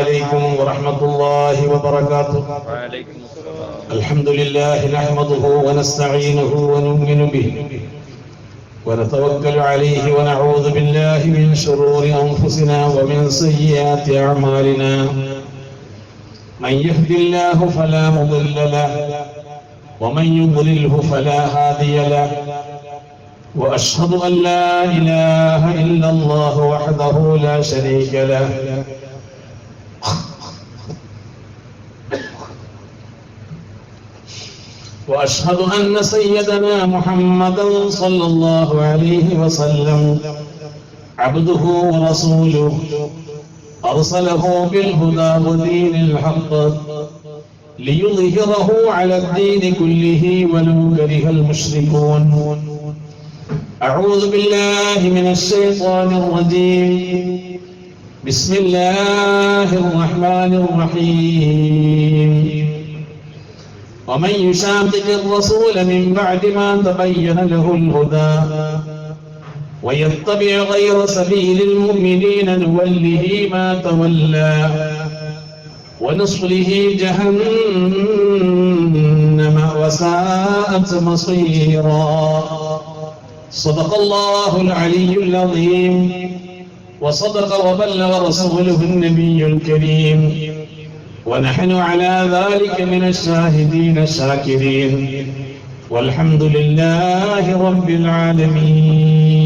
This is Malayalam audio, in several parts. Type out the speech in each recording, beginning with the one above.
عليكم ورحمة الله وبركاته. وعليكم السلام. الحمد لله نحمده ونستعينه ونؤمن به ونتوكل عليه ونعوذ بالله من شرور أنفسنا ومن سيئات أعمالنا. من يهد الله فلا مضل له ومن يضلله فلا هادي له. وأشهد أن لا إله إلا الله وحده لا شريك له وأشهد أن سيدنا محمدا صلى الله عليه وسلم عبده ورسوله أرسله بالهدى ودين الحق ليظهره على الدين كله ولو كره المشركون. أعوذ بالله من الشيطان الرجيم. بسم الله الرحمن الرحيم. ومن يشاقق الرسول من بعد ما تبين له الهدى ويتبع غير سبيل المؤمنين نوله ما تولى ونصله جهنم وساءت مصيرا. صدق الله العلي العظيم وصدق وبلغ رسوله النبي الكريم ونحن على ذلك من الشاهدين الشاكرين والحمد لله رب العالمين.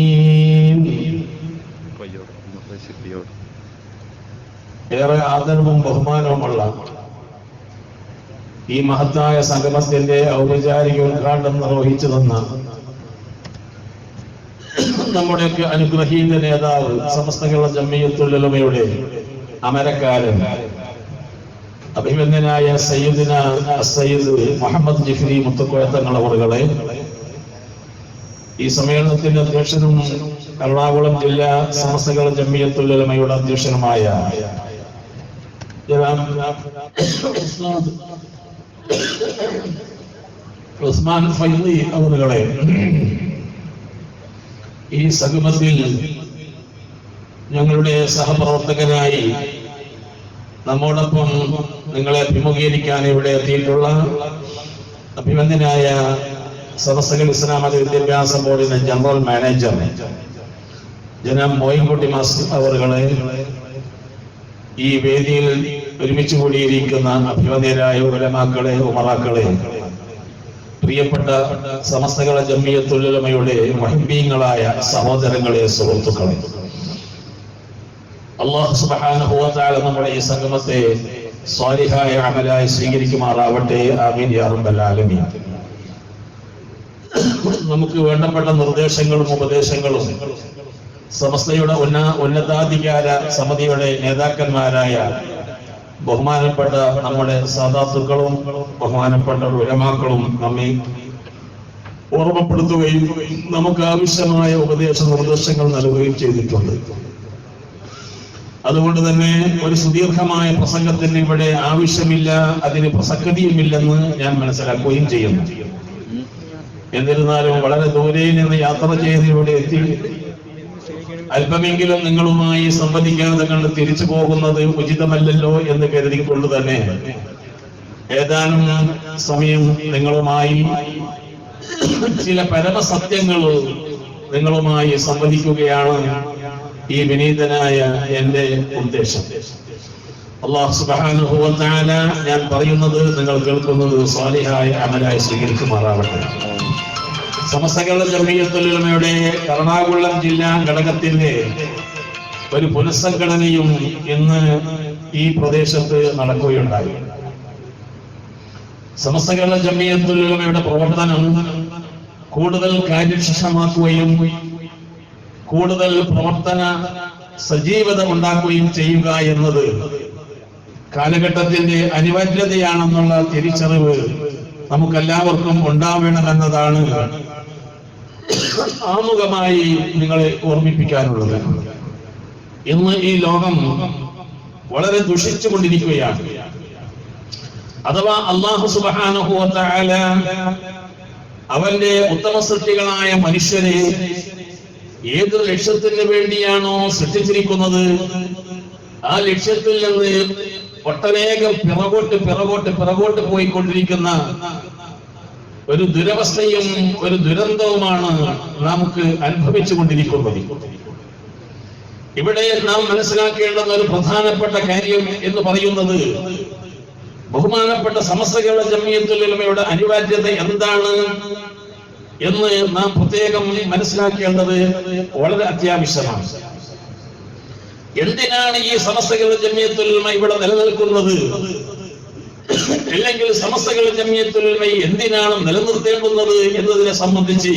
ഏറെ ആദരവും ബഹുമാനവുമുള്ള ഈ മഹത്തായ സംഗമത്തിന്റെ ഔപചാരിക ഉദ്ഘാടനം നിർവഹിച്ചു തന്ന നമ്മുടെയൊക്കെ അനുഗ്രഹീത നേതാവ് സമസ്ത കേരള ജംഇയ്യത്തുൽ ഉലമയുടെ അമരക്കാരൻ അഭിമന്യനായ സയ്യിദുന സയ്യിദ് മുഹമ്മദ് ജിഫ്രി മുത്തക്കോയ തങ്ങൾ അവറുകളെ, ഈ സമ്മേളനത്തിന്റെ അധ്യക്ഷനും എറണാകുളം ജില്ലാ സമസ്ത കേരള ജംഇയ്യത്തുൽ ഉലമയുടെ അധ്യക്ഷനുമായ ഉസ്മാൻ ഫൈളി അവറുകളെ, ഈ സംഗമത്തിൽ ഞങ്ങളുടെ സഹപ്രവർത്തകനായി നമ്മോടൊപ്പം നിങ്ങളെ അഭിമുഖീകരിക്കാൻ ഇവിടെ എത്തിയിട്ടുള്ള അഭിമന്യനായ സമസ്ത കേരള ഇസ്ലാം മത വിദ്യാഭ്യാസ ബോർഡിന്റെ ജനറൽ മാനേജർ ജനാബ് മോയിൻകുട്ടി മാസ്റ്റർ അവറുകളെ, ഈ വേദിയിൽ ഒരുമിച്ച് കൂടിയിരിക്കുന്ന അഭിമന്യരായ ഉലമാക്കളെ, ഉമറാക്കളെ, പ്രിയപ്പെട്ട സമസ്ത കേരള ജംഇയ്യത്തുൽ ഉലമയുടെ മുഹിബ്ബീങ്ങളായ സഹോദരങ്ങളെ, സുഹൃത്തുക്കളെ, അല്ലാഹു സുബ്ഹാനഹു വ തആല നമ്മുടെ ഈ സംഗമത്തെ സ്വാലിഹായ അമലായി സ്വീകരിക്കുമാറാവട്ടെ. ആമീൻ യാ റബ്ബൽ ആലമീൻ. നമുക്ക് വേണ്ടപ്പെട്ട നിർദ്ദേശങ്ങളും ഉപദേശങ്ങളും സമസ്തയുടെ ഉന്നതാധികാര സമിതിയുടെ നേതാക്കന്മാരായ ബഹുമാനപ്പെട്ട നമ്മുടെ സാദാത്തുക്കളും ബഹുമാനപ്പെട്ട ഉലമാക്കളും നമ്മെ ഓർമ്മപ്പെടുത്തുകയും നമുക്ക് ആവശ്യമായ ഉപദേശ നിർദ്ദേശങ്ങൾ നൽകുകയും ചെയ്തിട്ടുണ്ട്. അതുകൊണ്ട് തന്നെ ഒരു സുദീർഘമായ പ്രസംഗത്തിന് ഇവിടെ ആവശ്യമില്ല, അതിന് പ്രസക്തിയുമില്ലെന്ന് ഞാൻ മനസ്സിലാക്കുകയും ചെയ്യുന്നു. എന്നിരുന്നാലും വളരെ ദൂരെ നിന്ന് യാത്ര ചെയ്ത് ഇവിടെ എത്തി അല്പമെങ്കിലും നിങ്ങളുമായി സംവദിക്കാതെ കണ്ട് തിരിച്ചു പോകുന്നത് ഉചിതമല്ലല്ലോ എന്ന് കരുതിക്കൊണ്ട് തന്നെ ഏതാനും സമയം നിങ്ങളുമായി ചില പരമസത്യങ്ങൾ നിങ്ങളുമായി സംവദിക്കുകയാണ് ഈ വിനീതനായ എന്റെ ഉദ്ദേശം. അല്ലാഹു സുബ്ഹാനഹു വ തആല ഞാൻ പറയുന്നത് നിങ്ങൾ കേൾക്കുന്നത് സ്വാലിഹായ അമലായി സ്വീകരിക്കുമാറാവട്ടെ. സമസ്ത കേരള ജംഇയ്യത്തുൽ ഉലമയുടെ എറണാകുളം ജില്ലാ ഘടകത്തിന്റെ ഒരു പുനഃസംഘടനയും ഇന്ന് ഈ പ്രദേശത്ത് നടക്കുകയുണ്ടായി. സമസ്ത കേരള ജംഇയ്യത്തുൽ ഉലമയുടെ പ്രവർത്തനം കൂടുതൽ കാര്യക്ഷമമാക്കുകയും കൂടുതൽ പ്രവർത്തന സജീവത ഉണ്ടാക്കുകയും ചെയ്യുക എന്നത് കാലഘട്ടത്തിന്റെ അനിവാര്യതയാണെന്നുള്ള തിരിച്ചറിവ് നമുക്കെല്ലാവർക്കും ഉണ്ടാവേണമെന്നതാണ് ആമുഖമായി നിങ്ങളെ ഓർമ്മിപ്പിക്കാനുള്ളത്. ഇന്ന് ഈ ലോകം വളരെ ദുഷിച്ചുകൊണ്ടിരിക്കുകയാണ്. അഥവാ അല്ലാഹു സുബ്ഹാനഹു വ തആല അവന്റെ ഉത്തമ സൃഷ്ടികളായ മനുഷ്യരെ ഏത് ലക്ഷ്യത്തിന് വേണ്ടിയാണോ സൃഷ്ടിച്ചിരിക്കുന്നത് ആ ലക്ഷ്യത്തിൽ നിന്ന് ഒട്ടനേകം പിറകോട്ട് പോയിക്കൊണ്ടിരിക്കുന്ന ഒരു ദുരവസ്ഥയും ഒരു ദുരന്തവുമാണ് നമുക്ക് അനുഭവിച്ചു കൊണ്ടിരിക്കുന്നത്. ഇവിടെ നാം മനസ്സിലാക്കേണ്ടുന്ന ഒരു പ്രധാനപ്പെട്ട കാര്യം എന്ന് പറയുന്നത്, ബഹുമാനപ്പെട്ട സമസ്ത കേരള ജംഇയ്യത്തുൽ ഉലമയുടെ അനിവാര്യത എന്താണ് എന്ന് നാം പ്രത്യേകം മനസ്സിലാക്കേണ്ടത് വളരെ അത്യാവശ്യമാണ്. എന്തിനാണ് ഈ സമസ്ത കേരള ജംഇയ്യത്തുൽ ഉലമ ഇവിടെ നിലനിൽക്കുന്നത്, അല്ലെങ്കിൽ സമസ്ത കേരള ജംഇയ്യത്തുൽ ഉലമ എന്തിനാണ് നിലനിർത്തേണ്ടുന്നത് എന്നതിനെ സംബന്ധിച്ച്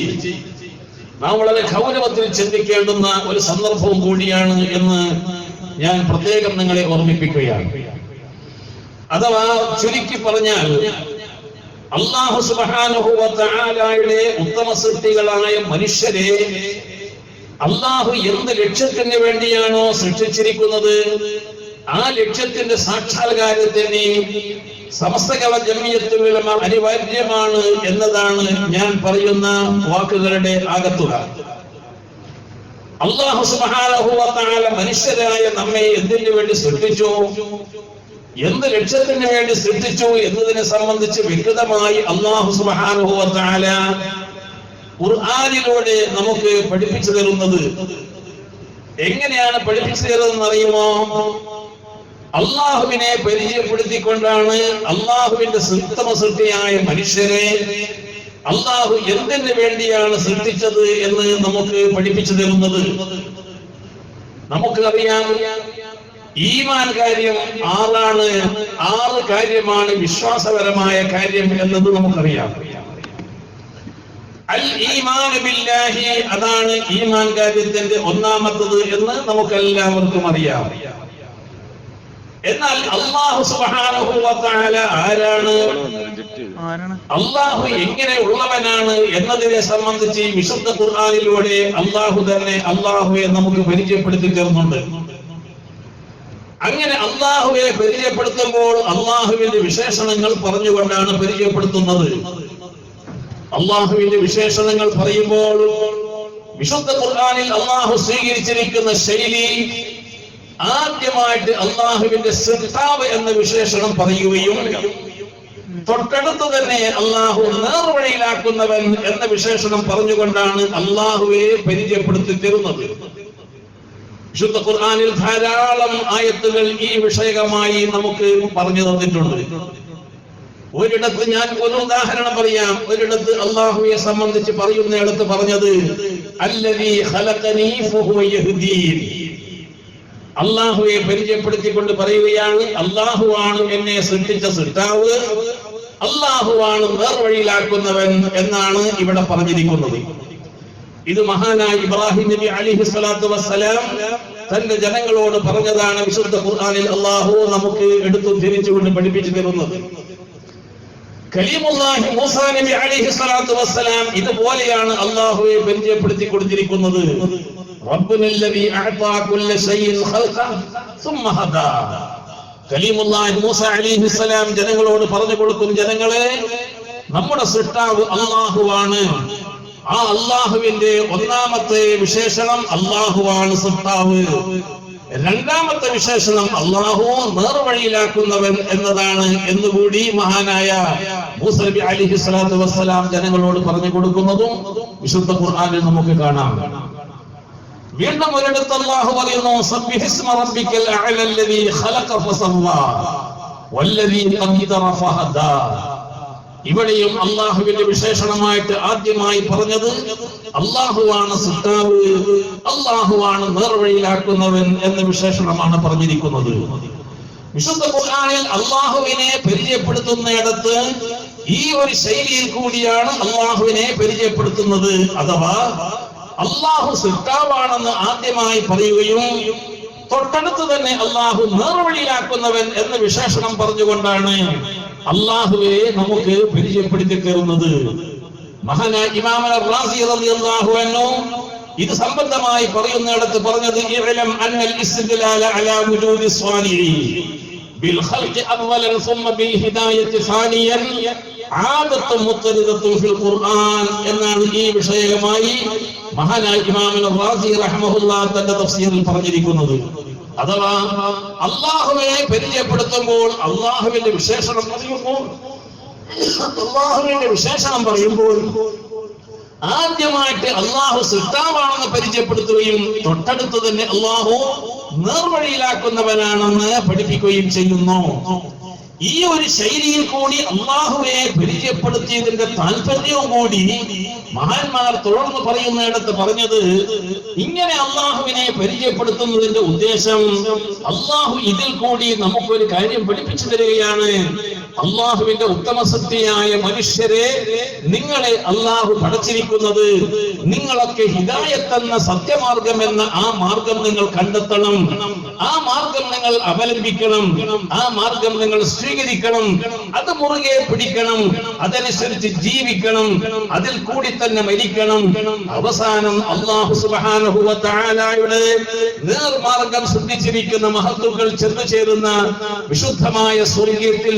നാം വളരെ ഗൗരവത്തിൽ ചിന്തിക്കേണ്ടുന്ന ഒരു സന്ദർഭവും കൂടിയാണ് എന്ന് ഞാൻ പ്രത്യേകം നിങ്ങളെ ഓർമ്മിപ്പിക്കുകയാണ്. അഥവാ ചുരുക്കി പറഞ്ഞാൽ, അല്ലാഹു സുബ്ഹാനഹു വ തആലയുടെ ഉത്തമ സൃഷ്ടികളായ മനുഷ്യരെ അല്ലാഹു എന്ത് ലക്ഷ്യത്തിന് വേണ്ടിയാണോ സൃഷ്ടിച്ചിരിക്കുന്നത്, ആ ലക്ഷ്യത്തിന്റെ സാക്ഷാത്കാരത്തിന് സമസ്ത കേരള ജംഇയ്യത്തുൽ ഉലമ അനിവാര്യമാണ് എന്നതാണ് ഞാൻ പറയുന്ന വാക്കുകളുടെ ആകത്തുക. അല്ലാഹു സുബ്ഹാനഹു വ തആല മനുഷ്യരായ നമ്മെ എന്തിനു വേണ്ടി സൃഷ്ടിച്ചു, എന്ത് ലക്ഷ്യത്തിന് വേണ്ടി സൃഷ്ടിച്ചു എന്നതിനെ സംബന്ധിച്ച് വ്യക്തമായി അല്ലാഹു സുബ്ഹാനഹു വ തആല ഖുർആനിലൂടെ നമുക്ക് പഠിപ്പിച്ചു തരുന്നത്. എങ്ങനെയാണ് പഠിപ്പിച്ചു തരുന്നതെന്ന് അറിയുമോ? അള്ളാഹുവിനെ പരിചയപ്പെടുത്തിക്കൊണ്ടാണ് അള്ളാഹുവിന്റെ ഉത്തമ സൃഷ്ടിയായ മനുഷ്യരെ അള്ളാഹു എന്തിനു വേണ്ടിയാണ് സൃഷ്ടിച്ചത് എന്ന് നമുക്ക് പഠിപ്പിച്ചു തരുന്നത്. നമുക്കറിയാം, ഈമാൻ കാര്യം 6 കാര്യമാണ് വിശ്വാസപരമായ കാര്യം എന്നത് നമുക്കറിയാം. അൽ ഈമാൻ ബില്ലാഹി, അതാണ് ഈമാൻ കാര്യത്തിന്റെ ഒന്നാമത്തത് എന്ന് നമുക്കെല്ലാവർക്കും അറിയാം. എന്നാൽ അല്ലാഹു സുബ്ഹാനഹു വ തആല ആരാണ്, അല്ലാഹു എങ്ങനെ ഉള്ളവനാണ് എന്നതിനെ സംബന്ധിച്ച് വിശുദ്ധ ഖുർആനിലൂടെ അല്ലാഹു തന്നെ അല്ലാഹുവെ നമുക്ക് പരിചയപ്പെടുത്തി തരുന്നുണ്ട്. അങ്ങനെ അല്ലാഹുവെ പരിചയപ്പെടുത്തുമ്പോൾ അല്ലാഹുവിന്റെ വിശേഷണങ്ങൾ പറഞ്ഞുകൊണ്ടാണ് പരിചയപ്പെടുത്തുന്നത്. അല്ലാഹുവിന്റെ വിശേഷണങ്ങൾ പറയുമ്പോൾ വിശുദ്ധ ഖുർആനിൽ അല്ലാഹു സ്വീകരിച്ചിരിക്കുന്ന ശൈലി, ആദ്യമായിട്ട് അള്ളാഹുവിന്റെ സൃഷ്ടാവ് എന്ന വിശേഷണം പറയുകയും തൊട്ടടുത്ത് തന്നെ അള്ളാഹു നേർവഴിയിലാക്കുന്നവൻ എന്ന വിശേഷണം പറഞ്ഞുകൊണ്ടാണ് അള്ളാഹുവെ പരിചയപ്പെടുത്തി തരുന്നത്. വിശുദ്ധ ഖുർആനിൽ ധാരാളം ആയത്തുകൾ ഈ വിഷയകമായി നമുക്ക് പറഞ്ഞു തന്നിട്ടുണ്ട്. ഒരിടത്ത് ഞാൻ ഒരു ഉദാഹരണം പറയാം. ഒരിടത്ത് അള്ളാഹുവെ സംബന്ധിച്ച് പറയുന്നിടത്ത് പറഞ്ഞത്, അല്ലദീ ഖലഖനീ ഫഹുവ യഹ്ദീൻ, അള്ളാഹുവെ പരിചയപ്പെടുത്തിക്കൊണ്ട് പറയുകയാണ്, അള്ളാഹുവാണ് എന്നെ സൃഷ്ടിച്ച സൃഷ്ടാവ്, അള്ളാഹുവാണ് നേർവഴിയിലാക്കുന്നവൻ എന്നാണ് ഇവിടെ പറഞ്ഞിരിക്കുന്നത്. ഇത് മഹാനായ ഇബ്രാഹിം നബി അലൈഹി സ്വലാത്തു വസ്സലാം തന്റെ ജനങ്ങളോട് പറഞ്ഞതാണ് വിശുദ്ധ ഖുർആനിൽ അള്ളാഹു നമുക്ക് എടുത്തു തിരിച്ചുകൊണ്ട് പഠിപ്പിച്ചു തരുന്നത്. കലീമുല്ലാഹി മൂസാ നബി അലൈഹി സ്വലാത്തു വസ്സലാം ഇതുപോലെയാണ് അള്ളാഹുവെ പരിചയപ്പെടുത്തി കൊടുത്തിരിക്കുന്നത്. റബ്ബുനല്ലദീ അഅതാ കുല്ല ശൈഇൻ ഖൽഖൻ സുമ്മ ഹദാ. കലീമുല്ലാഹി മൂസ അലൈഹിസ്സലാം ജനങ്ങളോട് പറഞ്ഞു കൊടുക്കും, ജനങ്ങളെ, നമ്മുടെ സൃഷ്ടാവ് അല്ലാഹുവാണ്. ആ അല്ലാഹുവിന്റെ ഒന്നാമത്തെ വിശേഷണം അല്ലാഹുവാണ് സൃഷ്ടാവ്. രണ്ടാമത്തെ വിശേഷണം അല്ലാഹു നേർവഴിയിലാക്കുന്നവൻ എന്നതാണ് എന്നുകൂടി മഹാനായ മൂസ നബി അലൈഹിസ്സലാത്തു വസ്സലാം ജനങ്ങളോട് പറഞ്ഞു കൊടുക്കുന്നതും വിശുദ്ധ ഖുർആനിൽ നമുക്ക് കാണാം. വീണ്ടും ഒരിടത്ത് അല്ലാഹു പറയുന്നു, സബ്ബിഹിസ്മ റബ്ബിക്കൽ അഅലല്ലദീ ഖലഖ ഫസവ്വാ വല്ലദീ ഖദ്ദറ ഫഹദാ. ഇവിടെയും അല്ലാഹുവിന്റെ വിശേഷണമായിട്ട് ആദ്യമായി പറഞ്ഞത് അല്ലാഹുവാണ് സൃഷ്ടാവ്, അല്ലാഹുവാണ് നേർവഴിയിലാക്കുന്നവൻ എന്ന വിശേഷണമാണ് പറഞ്ഞിരിക്കുന്നത്. വിശുദ്ധ ഖുർആനിൽ അല്ലാഹുവിനെ പരിചയപ്പെടുത്തുന്നിടത്ത് ഈ ഒരു ശൈലിയിൽ കൂടിയാണ് അല്ലാഹുവിനെ പരിചയപ്പെടുത്തുന്നത്. അഥവാ അല്ലാഹു സൃഷ്ടാവാണെന്ന് ആദ്യമായി പറയുകയും തൊട്ടടുത്ത് തന്നെ അല്ലാഹു നേർവഴിയിലാക്കുന്നവൻ എന്ന വിശേഷണം പറഞ്ഞുകൊണ്ടാണ് അല്ലാഹുവെ നമുക്ക് പരിചയപ്പെടുത്തി തരുന്നത്. മഹാനായ ഇമാം റാസി റളിയല്ലാഹു അൻഹു ഇത് സംബന്ധമായി പറയുന്നിടത്ത് പറഞ്ഞത്, ഇഅലം അന്നൽ ഇസ്തിദ്ലാല അലാ വുജൂദി സ്വാലിഹി ബിൽ ഖൽഖി അവ്വലൻ സുമ്മ ബിൽ ഹിദായത്തി സാനിയൻ ആദത്തുൻ മുത്തരിദത്തുൻ ഫിൽ ഖുർആൻ എന്നാണ് ഈ വിഷയമായി മഹാനായ ഇമാം റാസി റഹ്മഹുല്ലാഹ് തന്റെ തഫ്സീറിൽ പറഞ്ഞിരിക്കുന്നത്. അഥവാ അള്ളാഹുവിനെ പരിചയപ്പെടുത്തുമ്പോൾ അള്ളാഹുവിന്റെ വിശേഷണം പറയുമ്പോൾ ആദ്യമായിട്ട് അള്ളാഹു സൃഷ്ടാവാണെന്ന് പരിചയപ്പെടുത്തുകയും തൊട്ടടുത്ത് തന്നെ അള്ളാഹു നേർവഴിയിലാക്കുന്നവനാണെന്ന് പഠിപ്പിക്കുകയും ചെയ്യുന്നു. ഈ ഒരു ശൈലിയിൽ കൂടി അള്ളാഹുവെ പരിചയപ്പെടുത്തിയതിന്റെ താല്പര്യവും കൂടി മഹാന്മാർ തുടർന്ന് പറയുന്നിടത്ത് പറഞ്ഞത്, ഇങ്ങനെ അള്ളാഹുവിനെ പരിചയപ്പെടുത്തുന്നതിന്റെ ഉദ്ദേശം അള്ളാഹു ഇതിൽ കൂടി നമുക്കൊരു കാര്യം പഠിപ്പിച്ചു തരികയാണ്. അള്ളാഹുവിന്റെ ഉത്തമസത്യയായ മനുഷ്യരെ നിങ്ങളെ അള്ളാഹു പടച്ചിരിക്കുന്നത് നിങ്ങളൊക്കെ ഹിദായത്ത് എന്ന സത്യമാർഗം എന്ന ആ മാർഗം നിങ്ങൾ കണ്ടെത്തണം, ആ മാർഗം നിങ്ങൾ അവലംബിക്കണം, ആ മാർഗം നിങ്ങൾ സ്വീകരിക്കണം, അത് മുറുകെ പിടിക്കണം, അതനുസരിച്ച് ജീവിക്കണം, അതിൽ കൂടി തന്നെ മരിക്കണം. അവസാനം അല്ലാഹു സുബ്ഹാനഹു വ തആലയുടെ നേർമാർഗം ശ്രദ്ധിച്ചിരിക്കുന്ന മഹത്തുക്കൾ ചെന്നു ചേരുന്ന വിശുദ്ധമായ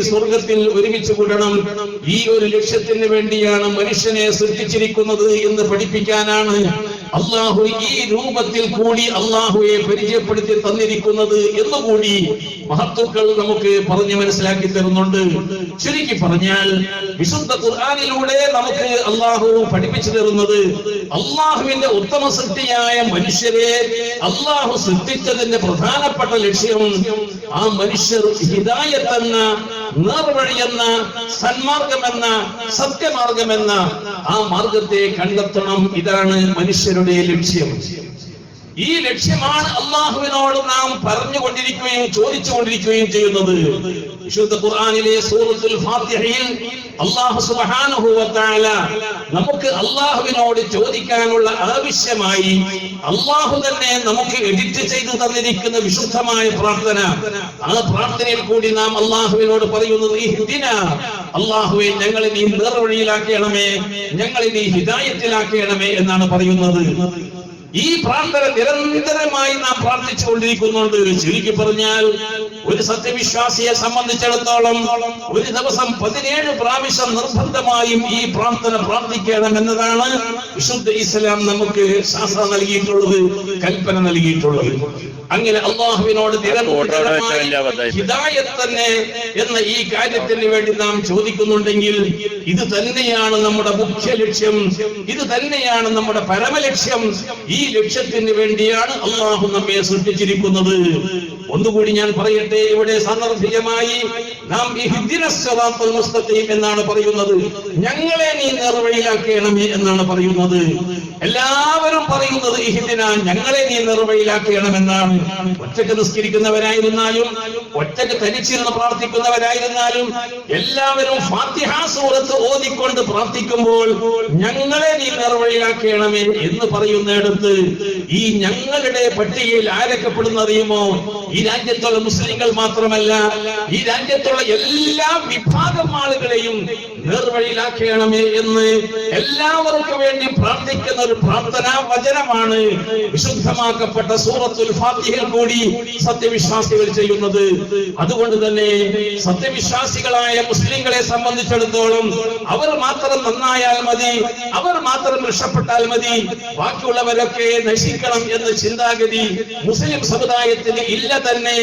സ്വർഗത്തിൽ ഒരുമിച്ച് കൂടണം. ഈ ഒരു ലക്ഷ്യത്തിന് വേണ്ടിയാണ് മനുഷ്യനെ സൃഷ്ടിച്ചിരിക്കുന്നത് എന്ന് പഠിപ്പിക്കാനാണ് അള്ളാഹു ഈ രൂപത്തിൽ കൂടി അള്ളാഹുവെ പരിചയപ്പെടുത്തി തന്നിരിക്കുന്നത് എന്നുകൂടി മഹത്തുക്കൾ നമുക്ക് പറഞ്ഞു മനസ്സിലാക്കി തരുന്നുണ്ട്. ചുരുക്കി പറഞ്ഞാൽ വിശുദ്ധ ഖുർആനിലൂടെ നമുക്ക് അള്ളാഹു പഠിപ്പിച്ചു തരുന്നത് അള്ളാഹുവിന്റെ ഉത്തമ സൃഷ്ടിയായ മനുഷ്യരെ അള്ളാഹു സൃഷ്ടിച്ചതിന്റെ പ്രധാനപ്പെട്ട ലക്ഷ്യം ആ മനുഷ്യർ ഹിദായത്ത് എന്ന നേർവഴിയെന്ന സന്മാർഗമെന്ന സത്യമാർഗമെന്ന ആ മാർഗത്തെ കണ്ടെത്തണം. ഇതാണ് മനുഷ്യരുടെ ലക്ഷ്യം. ഈ ലക്ഷ്യമാണ് അള്ളാഹുവിനോട് നാം പറഞ്ഞുകൊണ്ടിരിക്കുകയും ചോദിച്ചുകൊണ്ടിരിക്കുകയും ചെയ്യുന്നത്. വിശുദ്ധ ഖുർആനിലെ സൂറത്തുൽ ഫാത്തിഹയിൽ അല്ലാഹു സുബ്ഹാനഹു വ തആല നമുക്ക് അള്ളാഹുവിനോട് ചോദിക്കാനുള്ള ആവശ്യമായി അള്ളാഹു തന്നെ നമുക്ക് എഡിറ്റ് ചെയ്തു തന്നിരിക്കുന്ന വിശുദ്ധമായ പ്രാർത്ഥന, ആ പ്രാർത്ഥനയിൽ കൂടി നാം അള്ളാഹുവിനോട് പറയുന്നത് ഇഹ്ദിനാ, അള്ളാഹുവെ ഞങ്ങളെ നീ നേർവഴിയിലാക്കണമേ, ഞങ്ങളെ നീ ഹിദായത്തിലാക്കണമേ എന്നാണ് പറയുന്നത്. ഈ പ്രാർത്ഥന നിരന്തരമായി നാം പ്രാർത്ഥിച്ചുകൊണ്ടിരിക്കുന്നുണ്ട്. ചുരുക്കി പറഞ്ഞാൽ ഒരു സത്യവിശ്വാസിയെ സംബന്ധിച്ചിടത്തോളം ഒരു ദിവസം 17 പ്രാവശ്യം നിർബന്ധമായും ഈ പ്രാർത്ഥന പ്രാർത്ഥിക്കണം എന്നതാണ് വിശുദ്ധ ഇസ്ലാം നമുക്ക് ശാസ്ത്രം നൽകിയിട്ടുള്ളത്, കൽപ്പന നൽകിയിട്ടുള്ളത്. അങ്ങനെ അള്ളാഹുവിനോട് നിരന്തരമായി ഹിദായത്ത് തന്നെ എന്ന ഈ കാര്യത്തിന് വേണ്ടി നാം ചോദിക്കുന്നുണ്ടെങ്കിൽ ഇത് തന്നെയാണ് നമ്മുടെ മുഖ്യ ലക്ഷ്യം, ഇത് തന്നെയാണ് നമ്മുടെ പരമലക്ഷ്യം. ഈ ലക്ഷ്യത്തിന് വേണ്ടിയാണ് അള്ളാഹു നമ്മെ സൃഷ്ടിച്ചിരിക്കുന്നത്. ഒന്നുകൂടി ഞാൻ പറയട്ടെ, ഇവിടെ സാന്ദർഭികമായി നാം ഇഹ്ദിനസ് സിറാത്തൽ മുസ്തഖീം എന്നാണ് പറയുന്നത്, ഞങ്ങളെ നീ നേർവഴിയിലാക്കണമേ എന്നാണ് പറയുന്നത്. എല്ലാവരും പറയുന്നത് ഇഹ്ദിന, ഞങ്ങളെ നീ നേർവഴിയിലാക്കണമെന്നാണ്. ഒറ്റക്ക് നിസ്കരിക്കുന്നവരായിരുന്നാലും ഒറ്റക്ക് തനിച്ചിരുന്ന് പ്രാർത്ഥിക്കുന്നവരായിരുന്നാലും എല്ലാവരും ഫാത്തിഹ സൂറത്ത് ഓതിക്കൊണ്ട് പ്രാർത്ഥിക്കുമ്പോൾ ഞങ്ങളെ നീ നേർവഴിയിലാക്കണമേ എന്ന് പറയുന്നിടത്ത് ഈ ഞങ്ങളുടെ പട്ടികയിൽ ആരൊക്കെ പെടുന്നറിയുമോ? ഈ രാജ്യത്തുള്ള മുസ്ലിങ്ങൾ മാത്രമല്ല, ഈ രാജ്യത്തുള്ള എല്ലാ വിഭാഗം ആളുകളെയും നേർവഴിയിലാക്കണമേ എന്ന് എല്ലാവർക്കും വേണ്ടി പ്രാർത്ഥിക്കുന്ന ഒരു പ്രാർത്ഥനാ വചനമാണ് വിശുദ്ധമാക്കപ്പെട്ട സൂറത്തുൽ ഫാത്തിഹയിൽ കൂടി സത്യവിശ്വാസികൾ ചെയ്യുന്നത്. അതുകൊണ്ട് തന്നെ സത്യവിശ്വാസികളായ മുസ്ലിങ്ങളെ സംബന്ധിച്ചിടത്തോളം അവർ മാത്രം നന്നായാൽ മതി, അവർ മാത്രം രക്ഷപ്പെട്ടാൽ മതി, ബാക്കിയുള്ളവരൊക്കെ നശിക്കണം എന്ന ചിന്താഗതി മുസ്ലിം സമുദായത്തിന് ഇല്ല തന്നെ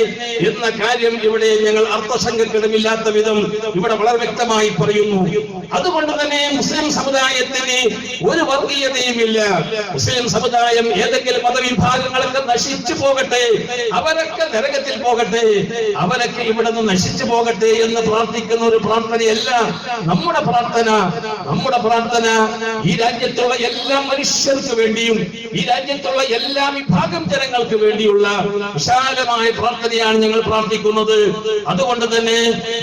എന്ന കാര്യം ഇവിടെ ഞങ്ങൾ അർത്ഥശങ്കക്കിടമില്ലാത്ത വിധം ഇവിടെ വളരെ വ്യക്തമായി പറയുന്നു. അതുകൊണ്ട് തന്നെ മുസ്ലിം സമുദായത്തിന് ഒരു വർഗീയതയുമില്ല. മുസ്ലിം സമുദായം ഏതെങ്കിലും മതവിഭാഗങ്ങളൊക്കെ നശിച്ചു പോകട്ടെ, അവരൊക്കെ നരകത്തിൽ പോകട്ടെ, അവരൊക്കെ ഇവിടെ നിന്ന് നശിച്ചു പോകട്ടെ എന്ന് പ്രാർത്ഥിക്കുന്ന ഒരു പ്രാർത്ഥനയല്ല നമ്മുടെ പ്രാർത്ഥന. നമ്മുടെ പ്രാർത്ഥന ഈ രാജ്യത്തുള്ള എല്ലാ മനുഷ്യർക്ക് വേണ്ടിയും ഈ രാജ്യത്തുള്ള എല്ലാ വിഭാഗം ജനങ്ങൾക്ക് വേണ്ടിയുള്ള വിശാലമായ പ്രാർത്ഥനയാണ് ഞങ്ങൾ പ്രാർത്ഥിക്കുന്നത്. അതുകൊണ്ട് തന്നെ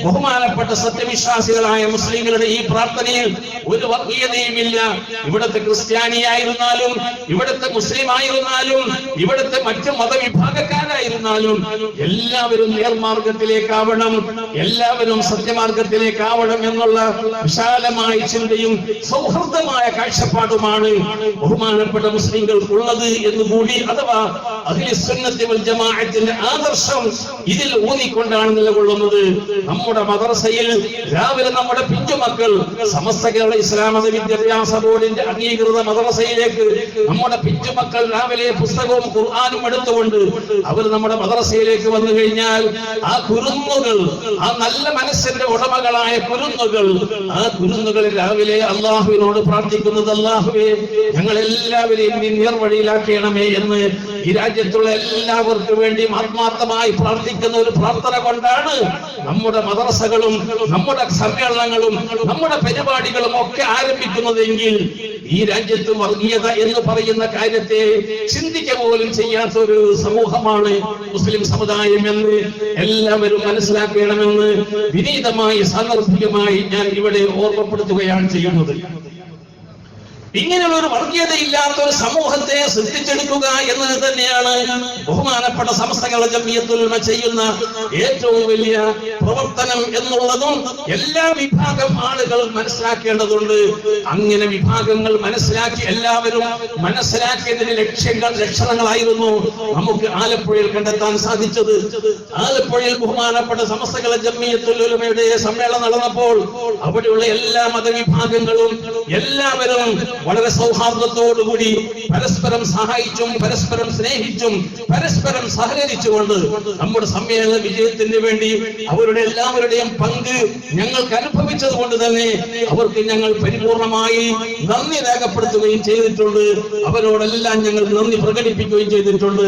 ബഹുമാനപ്പെട്ട സത്യവിശ്വാസികളായ മുസ്ലിങ്ങളുടെ ഈ പ്രാർത്ഥനയിൽ ഒരു വർഗീയതയുമില്ല. ഇവിടുത്തെ ക്രിസ്ത്യാനിയായിരുന്നാലും ഇവിടുത്തെ മുസ്ലിം ആയിരുന്നാലും ഇവിടുത്തെ മറ്റു മതവിഭാഗക്കാരായിരുന്നാലും എല്ലാവരും നേർമാർഗത്തിലേക്കാവണം, എല്ലാവരും സത്യമാർഗത്തിലേക്കാവണം എന്നുള്ള വിശാലമായ ചിന്തയും സൗഹൃദമായ കാഴ്ചപ്പാടുമാണ് ബഹുമാനപ്പെട്ട മുസ്ലിങ്ങൾക്കുള്ളത് എന്നുകൂടി, അഥവാ അഹ്ലുസുന്നത്തി വൽ ജമാഅത്തിന്റെ ആദർശം ഇതിൽ ഊന്നിക്കൊണ്ടാണ് നിലകൊള്ളുന്നത്. നമ്മുടെ മദ്രസയിൽ രാവിലെ നമ്മുടെ പിഞ്ചുമക്കൾ സമസ്ത കേരള ഇസ്ലാം മത വിദ്യാഭ്യാസ ബോർഡിന്റെ അംഗീകൃത മദ്രസയിലേക്ക് നമ്മുടെ പിഞ്ചുമക്കൾ രാവിലെ പുസ്തകവും ഖുർആനും എടുത്തുകൊണ്ട് അവർ നമ്മുടെ മദ്രസയിലേക്ക് വന്നു കഴിഞ്ഞാൽ ആ കുരുന്നുകൾ, ആ നല്ല മനസ്സിന്റെ ഉടമകളായ കുരുന്നുകൾ, ആ കുരുന്നുകൾ രാവിലെ അള്ളാഹുവിനോട് പ്രാർത്ഥിക്കുന്നത്, അള്ളാഹുവേ ഞങ്ങളെല്ലാവരെയും നീ നേർവഴിയിലാക്കണമേ എന്ന് ഈ രാജ്യത്തുള്ള എല്ലാവർക്കും വേണ്ടി ആത്മാർത്ഥമായി പ്രാർത്ഥിക്കുന്ന ഒരു പ്രാർത്ഥന കൊണ്ടാണ് നമ്മുടെ മദ്രസകളും നമ്മുടെ സമ്മേളനങ്ങളും നമ്മുടെ പരിപാടികളും ഒക്കെ ആരംഭിക്കുന്നതെങ്കിൽ ഈ രാജ്യത്ത് വർഗീയത എന്ന് പറയുന്ന കാര്യത്തെ ചിന്തിക്കുക പോലും ചെയ്യാത്ത ഒരു സമൂഹമാണ് മുസ്ലിം സമുദായം എന്ന് എല്ലാവരും മനസ്സിലാക്കണമെന്ന് വിനീതമായി സാന്ദർഭികമായി ഞാൻ ഇവിടെ ഓർമ്മപ്പെടുത്തുകയാണ് ചെയ്യുന്നത്. ഇങ്ങനെയുള്ള ഒരു വർഗീയതയില്ലാത്ത ഒരു സമൂഹത്തെ സൃഷ്ടിച്ചെടുക്കുക എന്നത് തന്നെയാണ് ബഹുമാനപ്പെട്ട സമസ്ത കേരള ജംഇയ്യത്തുൽ ഉലമ ചെയ്യുന്ന ഏറ്റവും വലിയ പ്രവർത്തനം എന്നുള്ളതും എല്ലാ വിഭാഗം ആളുകൾ മനസ്സിലാക്കേണ്ടതുണ്ട്. അങ്ങനെ വിഭാഗങ്ങൾ മനസ്സിലാക്കി എല്ലാവരും മനസ്സിലാക്കിയതിന് ലക്ഷണങ്ങളായിരുന്നു നമുക്ക് ആലപ്പുഴയിൽ കണ്ടെത്താൻ സാധിച്ചത്. ആലപ്പുഴയിൽ ബഹുമാനപ്പെട്ട സമസ്ത കേരള ജംഇയ്യത്തുൽ ഉലമയുടെ സമ്മേളനം നടന്നപ്പോൾ അവിടെയുള്ള എല്ലാ മതവിഭാഗങ്ങളും എല്ലാവരും വളരെ സൗഹാർദ്ദത്തോടുകൂടി പരസ്പരം സഹായിച്ചും പരസ്പരം സ്നേഹിച്ചും പരസ്പരം സഹകരിച്ചുകൊണ്ട് നമ്മുടെ സമ്മേളന വിജയത്തിന് വേണ്ടി അവരുടെ എല്ലാവരുടെയും പങ്ക് ഞങ്ങൾക്ക് അനുഭവിച്ചത് കൊണ്ട് തന്നെ അവർക്ക് ഞങ്ങൾ പരിപൂർണമായി നന്ദി രേഖപ്പെടുത്തുകയും ചെയ്തിട്ടുണ്ട്. അവരോടെല്ലാം ഞങ്ങൾ നന്ദി പ്രകടിപ്പിക്കുകയും ചെയ്തിട്ടുണ്ട്.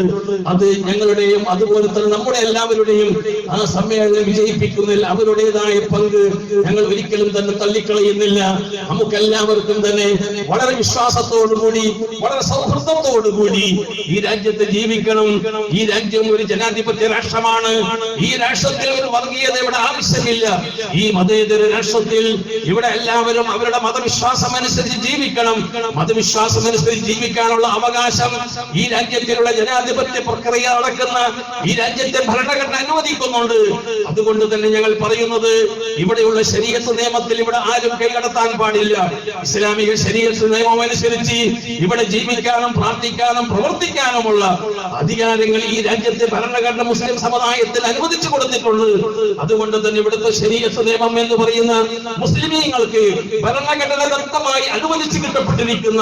അത് ഞങ്ങളുടെയും അതുപോലെ തന്നെ നമ്മുടെ എല്ലാവരുടെയും ആ സമ്മേളനം വിജയിപ്പിക്കുന്നതിൽ അവരുടേതായ പങ്ക് ഞങ്ങൾ ഒരിക്കലും തന്നെ തള്ളിക്കളയുന്നില്ല. നമുക്കെല്ലാവർക്കും തന്നെ വളരെ വിശ്വാസത്തോടുകൂടി വളരെ സൗഹൃദത്തോടുകൂടി ഈ രാജ്യത്ത് ജീവിക്കണം. ഈ രാജ്യം ഒരു ജനാധിപത്യ രാഷ്ട്രമാണ്. ഈ രാഷ്ട്രത്തിൽ ഒരു വർഗീയതയുടെ ആവശ്യമില്ല. ഈ മതേതര രാഷ്ട്രത്തിൽ ഇവിടെ എല്ലാവരും അവരുടെ മതവിശ്വാസം അനുസരിച്ച് ജീവിക്കണം. മതവിശ്വാസം അനുസരിച്ച് ജീവിക്കാനുള്ള അവകാശം ഈ രാജ്യത്തിലുള്ള ജനാധിപത്യ പ്രക്രിയ നടക്കുന്ന ഈ രാജ്യത്തെ ഭരണഘടന അനുവദിക്കുന്നുണ്ട്. അതുകൊണ്ട് തന്നെ ഞങ്ങൾ പറയുന്നത് ഇവിടെയുള്ള ശരീഅത്ത് നിയമത്തിൽ ഇവിടെ ആരും കൈകടത്താൻ പാടില്ല. ഇസ്ലാമിക ശരീഅത്ത് നിയമം അനുസരിച്ച് ഇവിടെ ജീവിക്കാനും പ്രാർത്ഥിക്കാനും പ്രവർത്തിക്കാനുമുള്ള അധികാരങ്ങൾ ഈ രാജ്യത്തെ ഭരണഘടന മുസ്ലിം സമുദായത്തിൽ അനുവദിച്ചു കൊടുത്തിട്ടുണ്ട്. അതുകൊണ്ട് തന്നെ ഇവിടുത്തെ ശരീഅത്ത് നിയമം എന്ന് പറയുന്ന മുസ്ലിമീങ്ങൾക്ക് ഭരണഘടന ദത്തമായി അനുവദിച്ചു കിട്ടപ്പെട്ടിരിക്കുന്ന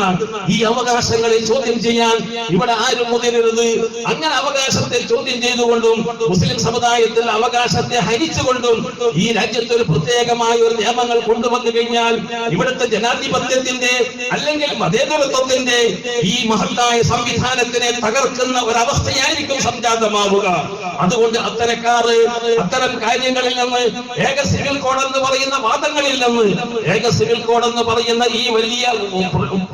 ഈ അവകാശങ്ങളെ ചോദ്യം ചെയ്യാൻ ഇവിടെ ആരും മുതിരരുത്. അങ്ങനെ അവകാശത്തെ ചോദ്യം ചെയ്തുകൊണ്ടും മുസ്ലിം സമുദായത്തിൽ അവകാശത്തെ ഹരിച്ചുകൊണ്ടും ഈ രാജ്യത്ത് ഒരു പ്രത്യേകമായ ഒരു നിയമങ്ങൾ കൊണ്ടുവന്നു കഴിഞ്ഞാൽ ഇവിടുത്തെ ജനാധിപത്യത്തിന്റെ അല്ലെങ്കിൽ മതേതരത്വത്തിന്റെ ഈ മഹത്തായ സംവിധാനത്തിനെ തകർക്കുന്ന ഒരവസ്ഥയായിരിക്കും സംജാതമാവുക. അതുകൊണ്ട് അത്തരം കാര്യങ്ങളിൽ നിന്ന് ഏക സിവിൽ കോഡ് എന്ന് പറയുന്ന വാദങ്ങളിൽ നിന്ന് ഏക സിവിൽ കോഡ് എന്ന് പറയുന്ന ഈ വലിയ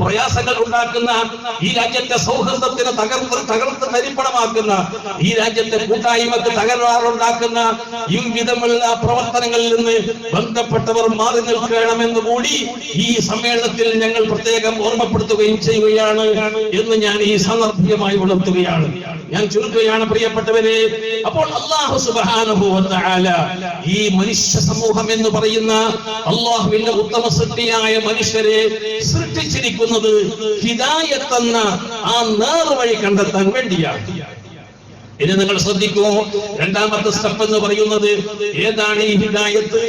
പ്രയാസങ്ങൾ ഉണ്ടാക്കുന്ന ഈ രാജ്യത്തെ സൗഹൃദത്തിന് തകർത്ത് തരിപ്പണമാക്കുന്ന ഈ രാജ്യത്തെ കൂട്ടായ്മക്ക് തകരാറുണ്ടാക്കുന്ന ഈ വിധമുള്ള പ്രവർത്തനങ്ങളിൽ നിന്ന് ബന്ധപ്പെട്ടവർ മാറി നിൽക്കണമെന്ന് കൂടി ഈ സമ്മേളനത്തിൽ ഞങ്ങൾ പ്രത്യേകം ഓർമ്മപ്പെടുത്തുകയും ചെയ്യുകയാണ് എന്ന് ഞാൻ ഈ സാന്ദർഭികമായി ഉണർത്തുകയാണ്. ഞാൻ ചുരുക്കുകയാണ് പ്രിയപ്പെട്ടവരെ. അപ്പോൾ അല്ലാഹു സുബ്ഹാനഹു വ തആല ഈ മനുഷ്യ സമൂഹം എന്ന് പറയുന്ന അല്ലാഹുവിന്റെ ഉത്തമ സൃഷ്ടിയായ മനുഷ്യരെ സൃഷ്ടിച്ചിരിക്കുന്നത് ഹിദായത്ത് എന്ന ആ നേർവഴി കണ്ടെത്താൻ വേണ്ടിയാണ്. ഇനി നിങ്ങൾ ശ്രദ്ധിക്കൂ, രണ്ടാമത്തെ സ്റ്റെപ്പ് എന്ന് പറയുന്നത് ഏതാണ് ഈ ഹിദായത്ത്?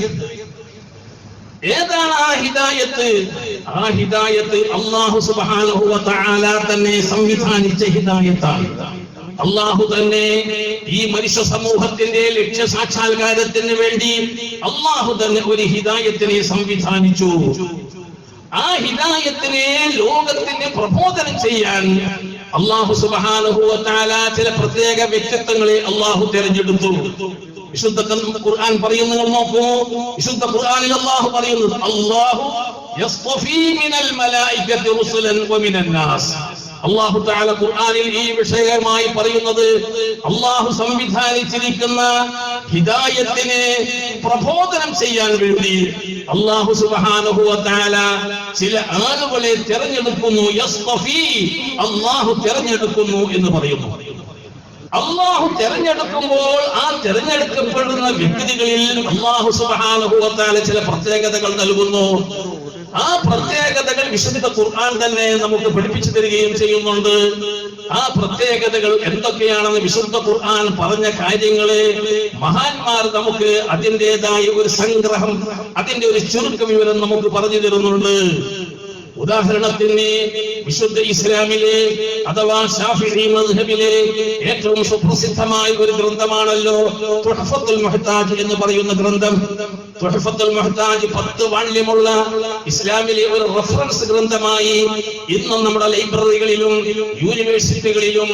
ഏതാണ് ആ ഹിദായത്ത്? ആ ഹിദായത്ത് അല്ലാഹു സുബ്ഹാനഹു വ തആല തന്നെ സംവിധാനിച്ച ഹിദായത്താണ്. അല്ലാഹു തന്നെ ഈ മനുഷ്യ സമൂഹത്തിന്റെ ലക്ഷ്യ സാക്ഷാത്കാരത്തിന് വേണ്ടി അല്ലാഹു തന്നെ ഒരു ഹിദായത്തിനെ സംവിധാനിച്ചു. ആ ഹിദായത്തിനെ ലോകത്തിന് പ്രബോധനം ചെയ്യാൻ അല്ലാഹു സുബ്ഹാനഹു വ തആല ചില പ്രത്യേക വ്യക്തിത്വങ്ങളെ അല്ലാഹു തിരഞ്ഞെടുത്തു. വിശുദ്ധ ഖുർആൻ പറയുന്നത് നോക്കൂ. വിശുദ്ധ ഖുർആനിൽ അല്ലാഹു പറയുന്നത് അല്ലാഹു യസ്തഫീ മിനൽ മലായികത്തി റുസുലൻ വമിനൻ നാസ്. അല്ലാഹു തആല ഖുർആനിൽ ഈ വിഷയമായി പറയുന്നത് അല്ലാഹു സംവിധാനിച്ചിരിക്കുന്ന ഹിദായത്തിനെ പ്രബോധനം ചെയ്യാൻ വേണ്ടി അല്ലാഹു സുബ്ഹാനഹു വ തആല ചില ആളുകളെ തിരഞ്ഞെടുക്കുന്നു. യസ്തഫീ, അല്ലാഹു തിരഞ്ഞെടുക്കുന്നു എന്ന് പറയുന്നു. അല്ലാഹു തിരഞ്ഞെടുക്കുമ്പോൾ ആ തിരഞ്ഞെടുക്കപ്പെടുന്ന വ്യക്തികളിൽ അല്ലാഹു സുബ്ഹാനഹു വ തആല ചില പ്രത്യേകതകൾ നൽകുന്നു. ആ പ്രത്യേകതകൾ വിശുദ്ധ ഖുർആൻ തന്നെ നമുക്ക് പഠിപ്പിച്ചു തരികയും ചെയ്യുന്നുണ്ട്. ആ പ്രത്യേകതകൾ എന്തൊക്കെയാണെന്ന് വിശുദ്ധ ഖുർആൻ പറഞ്ഞ കാര്യങ്ങളെ മഹാന്മാർ നമുക്ക് അതിൻ്റെതായ ഒരു സംഗ്രഹം, അതിന്റെ ഒരു ചുരുക്ക വിവരം നമുക്ക് പറഞ്ഞു തരുന്നുണ്ട്. ഉദാഹരണത്തിന് വിശുദ്ധ ഇസ്ലാമിലെ അഥവാ ശാഫിഈ മദ്ഹബിലെ ഏറ്റവും സുപ്രസിദ്ധമായ ഒരു ഗ്രന്ഥമാണല്ലോ തുഹ്ഫത്തുൽ മുഹ്താജ് എന്ന് പറയുന്ന ഗ്രന്ഥം. തുഹ്ഫത്തുൽ മുഹ്താജ് 10 വാള്യമുള്ള ഇസ്ലാമിലെ ഒരു റഫറൻസ് ഗ്രന്ഥമായി ഇന്നും നമ്മുടെ ലൈബ്രറികളിലും യൂണിവേഴ്സിറ്റികളിലും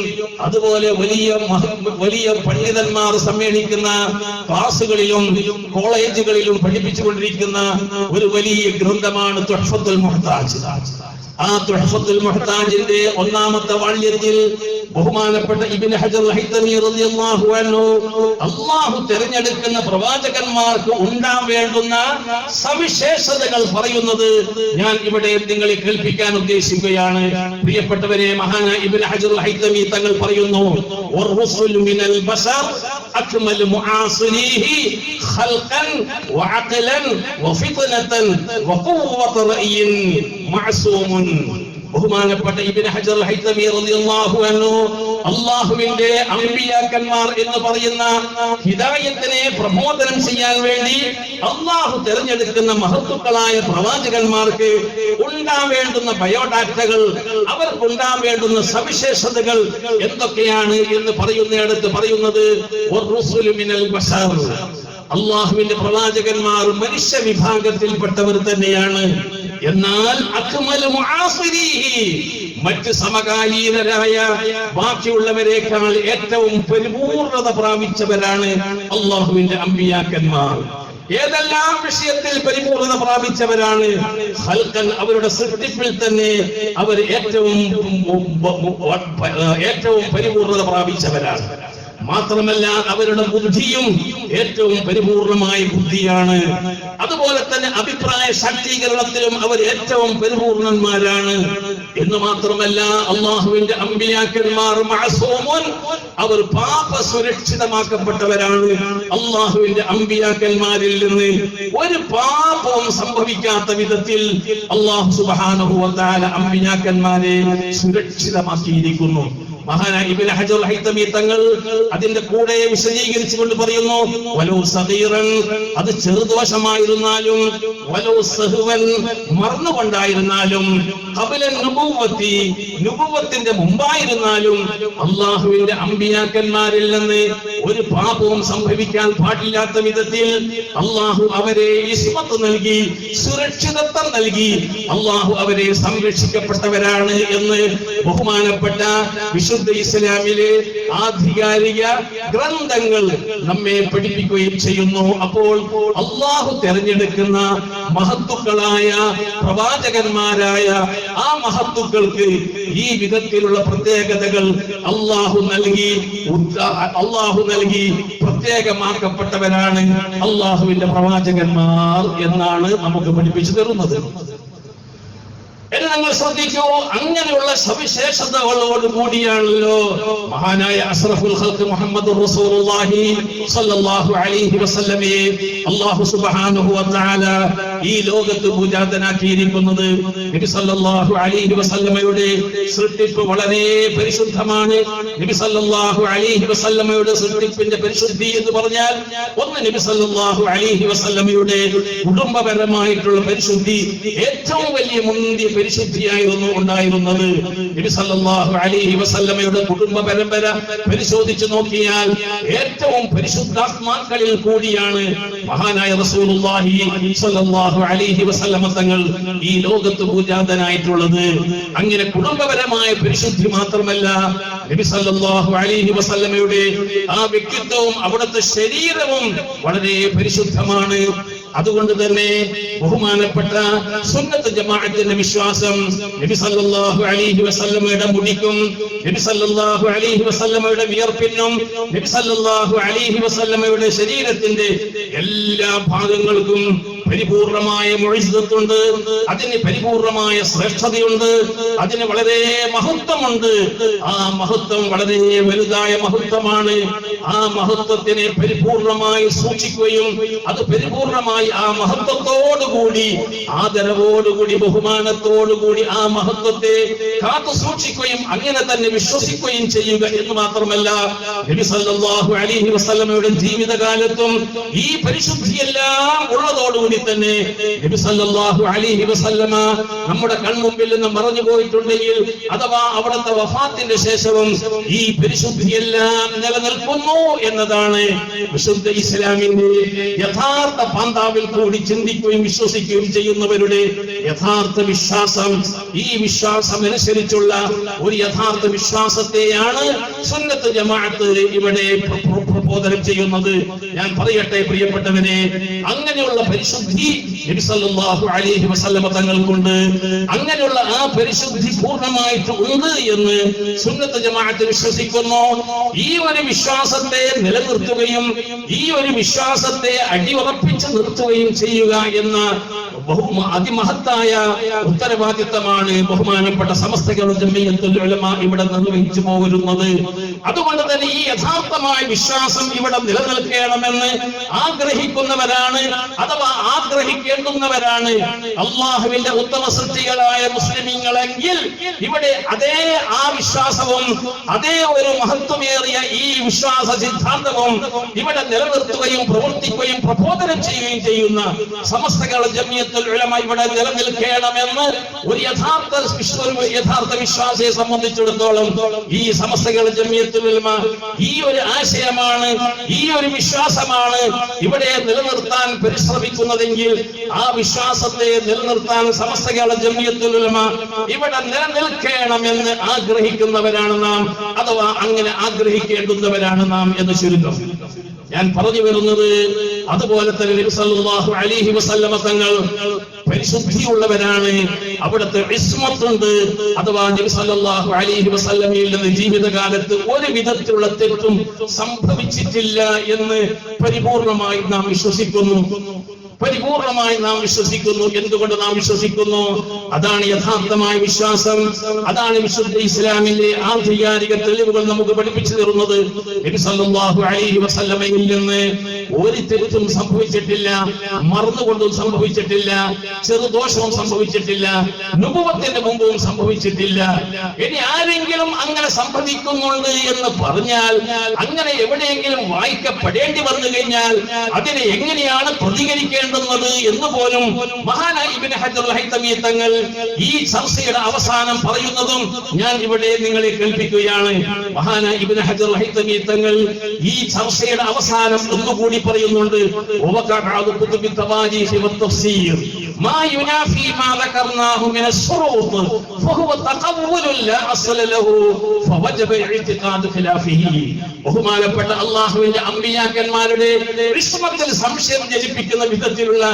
അതുപോലെ വലിയ പണ്ഡിതന്മാർ സമ്മേളിക്കുന്ന ക്ലാസുകളിലും കോളേജുകളിലും പഠിപ്പിച്ചുകൊണ്ടിരിക്കുന്ന ഒരു വലിയ ഗ്രന്ഥമാണ് തുഹ്ഫത്തുൽ മുഹ്താജ്. ആ തുഹ്ഫത്തുൽ മുഹ്താജിന്റെ ഒന്നാമത്തെ വാള്യത്തിൽ ബഹുമാനപ്പെട്ട ഇബ്നു ഹജർ അൽ-ഹൈതമി റളിയല്ലാഹു അൻഹു അല്ലാഹു തിരഞ്ഞെടുക്കുന്ന പ്രവാചകന്മാർക്ക് ഉണ്ടാവേണ്ടുന്ന സവിശേഷതകൾ പറയുന്നത് ഞാൻ ഇവിടെ നിങ്ങളെ കേൾപ്പിക്കാൻ ഉദ്ദേശിക്കുകയാണ്. പ്രിയപ്പെട്ടവരെ, മഹാനായ ഇബ്നു ഹജർ അൽ-ഹൈതമി തങ്ങൾ പറയുന്നു, വറുസുലു മിനൽ ബശർ അക്മലു മുആസിരിഹി ഖൽഖൻ വഅഖലൻ വഫിത്നതൻ വഖുവ്വത റഅയിൻ മഅസൂമുൻ. ബഹുമാനപ്പെട്ട ഇബ്നു ഹജർ അൽ-ഹൈതമി റളിയല്ലാഹു അൻഹു അല്ലാഹുവിന്റെ അമ്പിയാക്കന്മാർ എന്ന് പറയുന്ന ഹിദായത്തിനെ പ്രബോധനം ചെയ്യാൻ വേണ്ടി അല്ലാഹു തിരഞ്ഞെടുക്കുന്ന മഹത്തുക്കളായ പ്രവാചകന്മാർക്ക് ഉണ്ടാവേണ്ടുന്ന ബയോഡാറ്റകൾ, അവർക്കുണ്ടാവേണ്ടുന്ന സവിശേഷതകൾ എന്തൊക്കെയാണ് എന്ന് പറയുന്നിടത്ത് പറയുന്നത് വറുസുലു മിനൽ ബശർ, അല്ലാഹുവിന്റെ പ്രവാചകന്മാർ മനുഷ്യ വിഭാഗത്തിൽപ്പെട്ടവർ തന്നെയാണ്. എന്നാൽ അക്മലു മുആസിരിഹി, മറ്റ് സമകാലീനരായ ബാക്കിയുള്ളവരെക്കാൾ ഏറ്റവും പരിപൂർണത പ്രാപിച്ചവരാണ് അല്ലാഹുവിന്റെ അമ്പിയാക്കന്മാർ. ഏതെല്ലാം വിഷയത്തിൽ പരിപൂർണത പ്രാപിച്ചവരാണ്? ഖൽഖൻ, അവരുടെ സൃഷ്ടിപ്പിൽ തന്നെ അവർ ഏറ്റവും പരിപൂർണത പ്രാപിച്ചവരാണ്. മാത്രമല്ല അവരുടെ ബുദ്ധിയും ഏറ്റവും പരിപൂർണമായ ബുദ്ധിയാണ്. അതുപോലെ തന്നെ അഭിപ്രായ ശാക്തീകരണത്തിലും അവർ ഏറ്റവും പരിപൂർണന്മാരാണ്. എന്ന് മാത്രമല്ല അല്ലാഹുവിന്റെ അമ്പിയാക്കന്മാർ മഅസൂമുൻ, അവർ പാപ സുരക്ഷിതമാക്കപ്പെട്ടവരാണ്. അല്ലാഹുവിന്റെ അമ്പിയാക്കന്മാരിൽ നിന്ന് ഒരു പാപവും സംഭവിക്കാത്ത വിധത്തിൽ അല്ലാഹു സുബ്ഹാനഹു വ തആല അമ്പിയാക്കന്മാരെ സുരക്ഷിതമാക്കിയിരിക്കുന്നു. മഹാനായ ഇബ്നു ഹജർ അൽ-ഹൈതമി തങ്ങൾ അതിന്റെ കൂടെ വിശദീകരിച്ചുകൊണ്ട് പറയുന്നു, വലൗ സഗീറൻ, അത് ചെറുദോഷമായിരുന്നാലും, വലൗ സഹ്വൻ, മറന്നുകൊണ്ടായിരുന്നാലും, ഖബല നുബുവ്വത്തി, നുബുവ്വത്തിന്റെ മുമ്പായിരുന്നാലും അല്ലാഹുവിന്റെ അമ്പിയാക്കന്മാരിൽ നിന്ന് ഒരു പാപവും സംഭവിക്കാൻ പാടില്ലാത്ത വിധത്തിൽ അല്ലാഹു അവരെ ഇസ്മത്ത് നൽകി, സുരക്ഷിതത്വം നൽകി, അല്ലാഹു അവരെ സംരക്ഷിക്കപ്പെട്ടവരാണ് എന്ന് ബഹുമാനപ്പെട്ട വിശുദ്ധ ഇസ്ലാമിലെ ആധികാരിക ഗ്രന്ഥങ്ങൾ നമ്മെ പഠിപ്പിക്കുകയും ചെയ്യുന്നു. അപ്പോൾ അല്ലാഹു തിരഞ്ഞെടുക്കുന്ന മഹത്തുക്കളായ പ്രവാചകന്മാരായ ആ മഹത്തുക്കൾക്ക് ഈ വിധത്തിലുള്ള പ്രത്യേകതകൾ അല്ലാഹു നൽകി പ്രത്യേകമാക്കപ്പെട്ടവരാണ് അല്ലാഹുവിന്റെ പ്രവാചകന്മാർ എന്നാണ് നമുക്ക് പഠിപ്പിച്ചു തരുന്നത്. എന്ന് നിങ്ങൾ ശ്രദ്ധിക്കൂ, അങ്ങനെയുള്ള സവിശേഷതകളോട് കൂടിയാണല്ലോ മഹാനായ അഷ്റഫുൽ ഖൽഖ് മുഹമ്മദുർ റസൂലുള്ളാഹി സ്വല്ലല്ലാഹു അലൈഹി വസല്ലമയെ അല്ലാഹു സുബ്ഹാനഹു വ തആല ഈ ലോകത്ത് പൂജാതനാക്കിയിരിക്കുന്നത്. നബി സല്ലല്ലാഹു അലൈഹി വസല്ലമയുടെ സൃഷ്ടിപ്പ് വളരെ പരിശുദ്ധമാണ്. നബി സല്ലല്ലാഹു അലൈഹി വസല്ലമയുടെ സൃഷ്ടിപ്പിന്റെ പരിശുദ്ധി എന്ന് പറഞ്ഞാൽ ഒന്ന്, നബി സല്ലല്ലാഹു അലൈഹി വസല്ലമയുടെ കുടുംബപരമായിട്ടുള്ള പരിശുദ്ധി ഏറ്റവും വലിയ മുന്തിയ പരിശുദ്ധിയായിരുന്നു ഉണ്ടായിരുന്നത്. നബി സല്ലല്ലാഹു അലൈഹി വസല്ലമയുടെ കുടുംബ പരമ്പര പരിശോധിച്ചു നോക്കിയാൽ ഏറ്റവും പരിശുദ്ധാത്മാക്കളിൽ കൂടിയാണ് മഹാനായ റസൂലുള്ളാഹി സ്വല്ലല്ലാഹു അലൈഹി വസല്ലമ തങ്ങൾ ഈ ലോകത്ത് പൂജാതനായിട്ടുള്ളത്. അങ്ങനെ കുടുംബപരമായ പരിശുദ്ധി മാത്രമല്ല, നബി സല്ലല്ലാഹു അലൈഹി വസല്ലമയുടെ ആ വ്യക്തിത്വവും അവിടുത്തെ ശരീരവും വളരെ പരിശുദ്ധമാണ്. അതുകൊണ്ട് തന്നെ ബഹുമാനപ്പെട്ട സുന്നത്ത് ജമാഅത്തിന്റെ വിശ്വാസം നബി സല്ലല്ലാഹു അലൈഹി വസല്ലമയുടെ മുടിക്കും, നബി സല്ലല്ലാഹു അലൈഹി വസല്ലമയുടെ വിയർപ്പിനും, നബി സല്ലല്ലാഹു അലൈഹി വസല്ലമയുടെ ശരീരത്തിന്റെ എല്ലാ ഭാഗങ്ങൾക്കും പരിപൂർണമായ മുഇസ്സത്തുണ്ട്, അതിന് പരിപൂർണമായ ശ്രേഷ്ഠതയുണ്ട്, അതിന് വളരെ മഹത്വമുണ്ട്. ആ മഹത്വം വളരെ വലുതായ മഹത്വമാണ്. ആ മഹത്വത്തിനെ പരിപൂർണമായി സൂക്ഷിക്കുകയും അത് പരിപൂർണമായി ശക്തമായി ആ മഹത്വത്തോടുകൂടി, ആദരവോടുകൂടി, ബഹുമാനത്തോടുകൂടി ആ മഹത്വത്തെ കാത്തു സൂക്ഷിക്കുകയും അങ്ങനെ തന്നെ വിശ്വസിക്കുകയും ചെയ്യുക എന്ന് മാത്രമല്ല, നബി സല്ലല്ലാഹു അലൈഹി വസല്ലമയുടെ ജീവിതകാലത്തും ഈ പരിശുദ്ധിയെല്ലാം ഉള്ളതോടുകൂടി തന്നെ നബി സല്ലല്ലാഹു അലൈഹി വസല്ലമ നമ്മുടെ കൺമുമ്പിൽ നിന്ന് മറഞ്ഞു പോയിട്ടുണ്ടെങ്കിൽ അഥവാ അവിടുത്തെ വഫാത്തിന്റെ ശേഷവും ഈ പരിശുദ്ധിയെല്ലാം നിലനിൽക്കുന്നു എന്നതാണ് വിശുദ്ധ ഇസ്ലാമിന്റെ യഥാർത്ഥ പാന്താവിൽ കൂടി ചിന്തിക്കുകയും വിശ്വസിക്കുകയും ചെയ്യുന്നവരുടെ യഥാർത്ഥ വിശ്വാസം. ഈ വിശ്വാസം അനുസരിച്ചുള്ള ഒരു യഥാർത്ഥ വിശ്വാസത്തെയാണ് സുന്നത്ത് ജമാഅത്ത് ഇവിടെ പ്രബോധനം ചെയ്യുന്നത്. ഞാൻ പറയട്ടെ പ്രിയപ്പെട്ടവരെ, അങ്ങനെയുള്ള പരിശുദ്ധി നബി സല്ലല്ലാഹു അലൈഹി വസല്ലമ തങ്ങൾക്കുണ്ട്. അങ്ങനെയുള്ള ആ പരിശുദ്ധി പൂർണ്ണമായിട്ട് ഉണ്ട് എന്ന് സുന്നത്ത് ജമാഅത്ത് വിശ്വസിക്കുന്നു. ഈ ഒരു വിശ്വാസത്തെ നിലനിർത്തുകയും ഈ ഒരു വിശ്വാസത്തെ അടിയുറപ്പിച്ച് നിർത്തുകയും ചെയ്യുക എന്ന അതിമഹത്തായ ഉത്തരവാദിത്തമാണ് ബഹുമാനപ്പെട്ട സമസ്ത ജംഇയ്യത്തുൽ ഉലമ ഇവിടെ നിർവഹിച്ചു പോരുന്നത്. അതുകൊണ്ട് തന്നെ ഈ യഥാർത്ഥമായ വിശ്വാസം ഇവിടെ നിലനിൽക്കണമെന്ന് ആഗ്രഹിക്കുന്നവരാണ്, അഥവാ ആഗ്രഹിക്കേണ്ടുന്നവരാണ് അള്ളാഹുവിന്റെ ഉത്തമ സൃഷ്ടികളായ മുസ്ലിമീങ്ങളെങ്കിൽ ഇവിടെ അതേ ആ വിശ്വാസവും അതേ ഒരു മഹത്വമേറിയ ഈ വിശ്വാസ സിദ്ധാന്തവും ഇവിടെ നിലനിർത്തുകയും പ്രവർത്തിക്കുകയും പ്രബോധനം ചെയ്യുകയും ചെയ്യുന്ന സമസ്ത ജംഇയ്യത്തുൽ ഉലമ ഇവിടെ നിലനിൽക്കണമെന്ന് ഒരു യഥാർത്ഥ വിശ്വാസിയെ സംബന്ധിച്ചിടത്തോളം ഈ സമസ്ത ജംഇയ്യത്തുൽ ഉലമ ഈ ഒരു ആശയമാണ്, ഈ ഒരു വിശ്വാസമാണ് ഇവിടെ നിലനിർത്താൻ പരിശ്രമിക്കുന്നതെങ്കിൽ ആ വിശ്വാസത്തെ നിലനിർത്താൻ സമസ്ത ജംഇയ്യത്തുൽ ഉലമ ഇവിടെ നിലനിൽക്കണമെന്ന് ആഗ്രഹിക്കുന്നവരാണ് നാം, അഥവാ അങ്ങനെ ആഗ്രഹിക്കേണ്ടുന്നവരാണ് നാം എന്ന് ചുരുക്കം. ഞാൻ പറഞ്ഞു വരുന്നത്, അതുപോലെ തന്നെ നബി സല്ലല്ലാഹു അലൈഹി വസല്ലമ തങ്ങൾ പരിശുദ്ധിയുള്ളവരാണ്, അവിടുത്തെ ഇസ്മത്തുണ്ട്. അഥവാ നബി സല്ലല്ലാഹു അലൈഹി വസല്ലമയിൽ നിന്ന് ജീവിതകാലത്ത് ഒരു വിധത്തിലുള്ള തെറ്റും സംഭവിച്ചിട്ടില്ല എന്ന് പരിപൂർണമായി നാം വിശ്വസിക്കുന്നു. എന്തുകൊണ്ട് നാം വിശ്വസിക്കുന്നു? അതാണ് യഥാർത്ഥമായ വിശ്വാസം. അതാണ് വിശുദ്ധ ഇസ്ലാമിന്റെ ആധികാരിക തെളിവുകൾ നമുക്ക് പഠിപ്പിച്ചു തരുന്നത്. നബി സല്ലല്ലാഹു അലൈഹി വസല്ലമയിൽ നിന്ന് ഒരു തെറ്റും സംഭവിച്ചിട്ടില്ല, മറന്നുകൊണ്ടും സംഭവിച്ചിട്ടില്ല, ചെറുദോഷവും സംഭവിച്ചിട്ടില്ല, നുബുവത്തിന്റെ മുമ്പും സംഭവിച്ചിട്ടില്ല. ഇനി ആരെങ്കിലും അങ്ങനെ സംഭവിക്കുന്നുണ്ട് എന്ന് പറഞ്ഞാൽ, അങ്ങനെ എവിടെയെങ്കിലും വായിക്കപ്പെടേണ്ടി വന്നു കഴിഞ്ഞാൽ അതിനെ എങ്ങനെയാണ് പ്രതികരിക്കേണ്ടത് എന്ന് പോലും മഹാനായ ഇബ്നു ഹജർ അൽ ഹൈതമി തങ്ങൾ ഈ ചർച്ചയുടെ അവസാനം പറയുന്നതും ഞാൻ ഇവിടെ നിങ്ങളെ കേൾപ്പിക്കുകയാണ്. മഹാനായ ഇബ്നു ഹജർ അൽ ഹൈതമി തങ്ങൾ ഈ ചർച്ചയുടെ അവസാനം ഒന്നുകൂടി പറയുന്നുണ്ട്. ما ينافي ما ذكرناه من الشروط فهو تقول لا أصل له فوجب اعتقاد خلافه. ബഹുമാനപ്പെട്ട അല്ലാഹുവിന്റെ അമ്പിയാക്കന്മാരുടെ ഇസ്മത്തിൽ സംശയം ജനിപ്പിക്കുന്ന വിധത്തിലുള്ള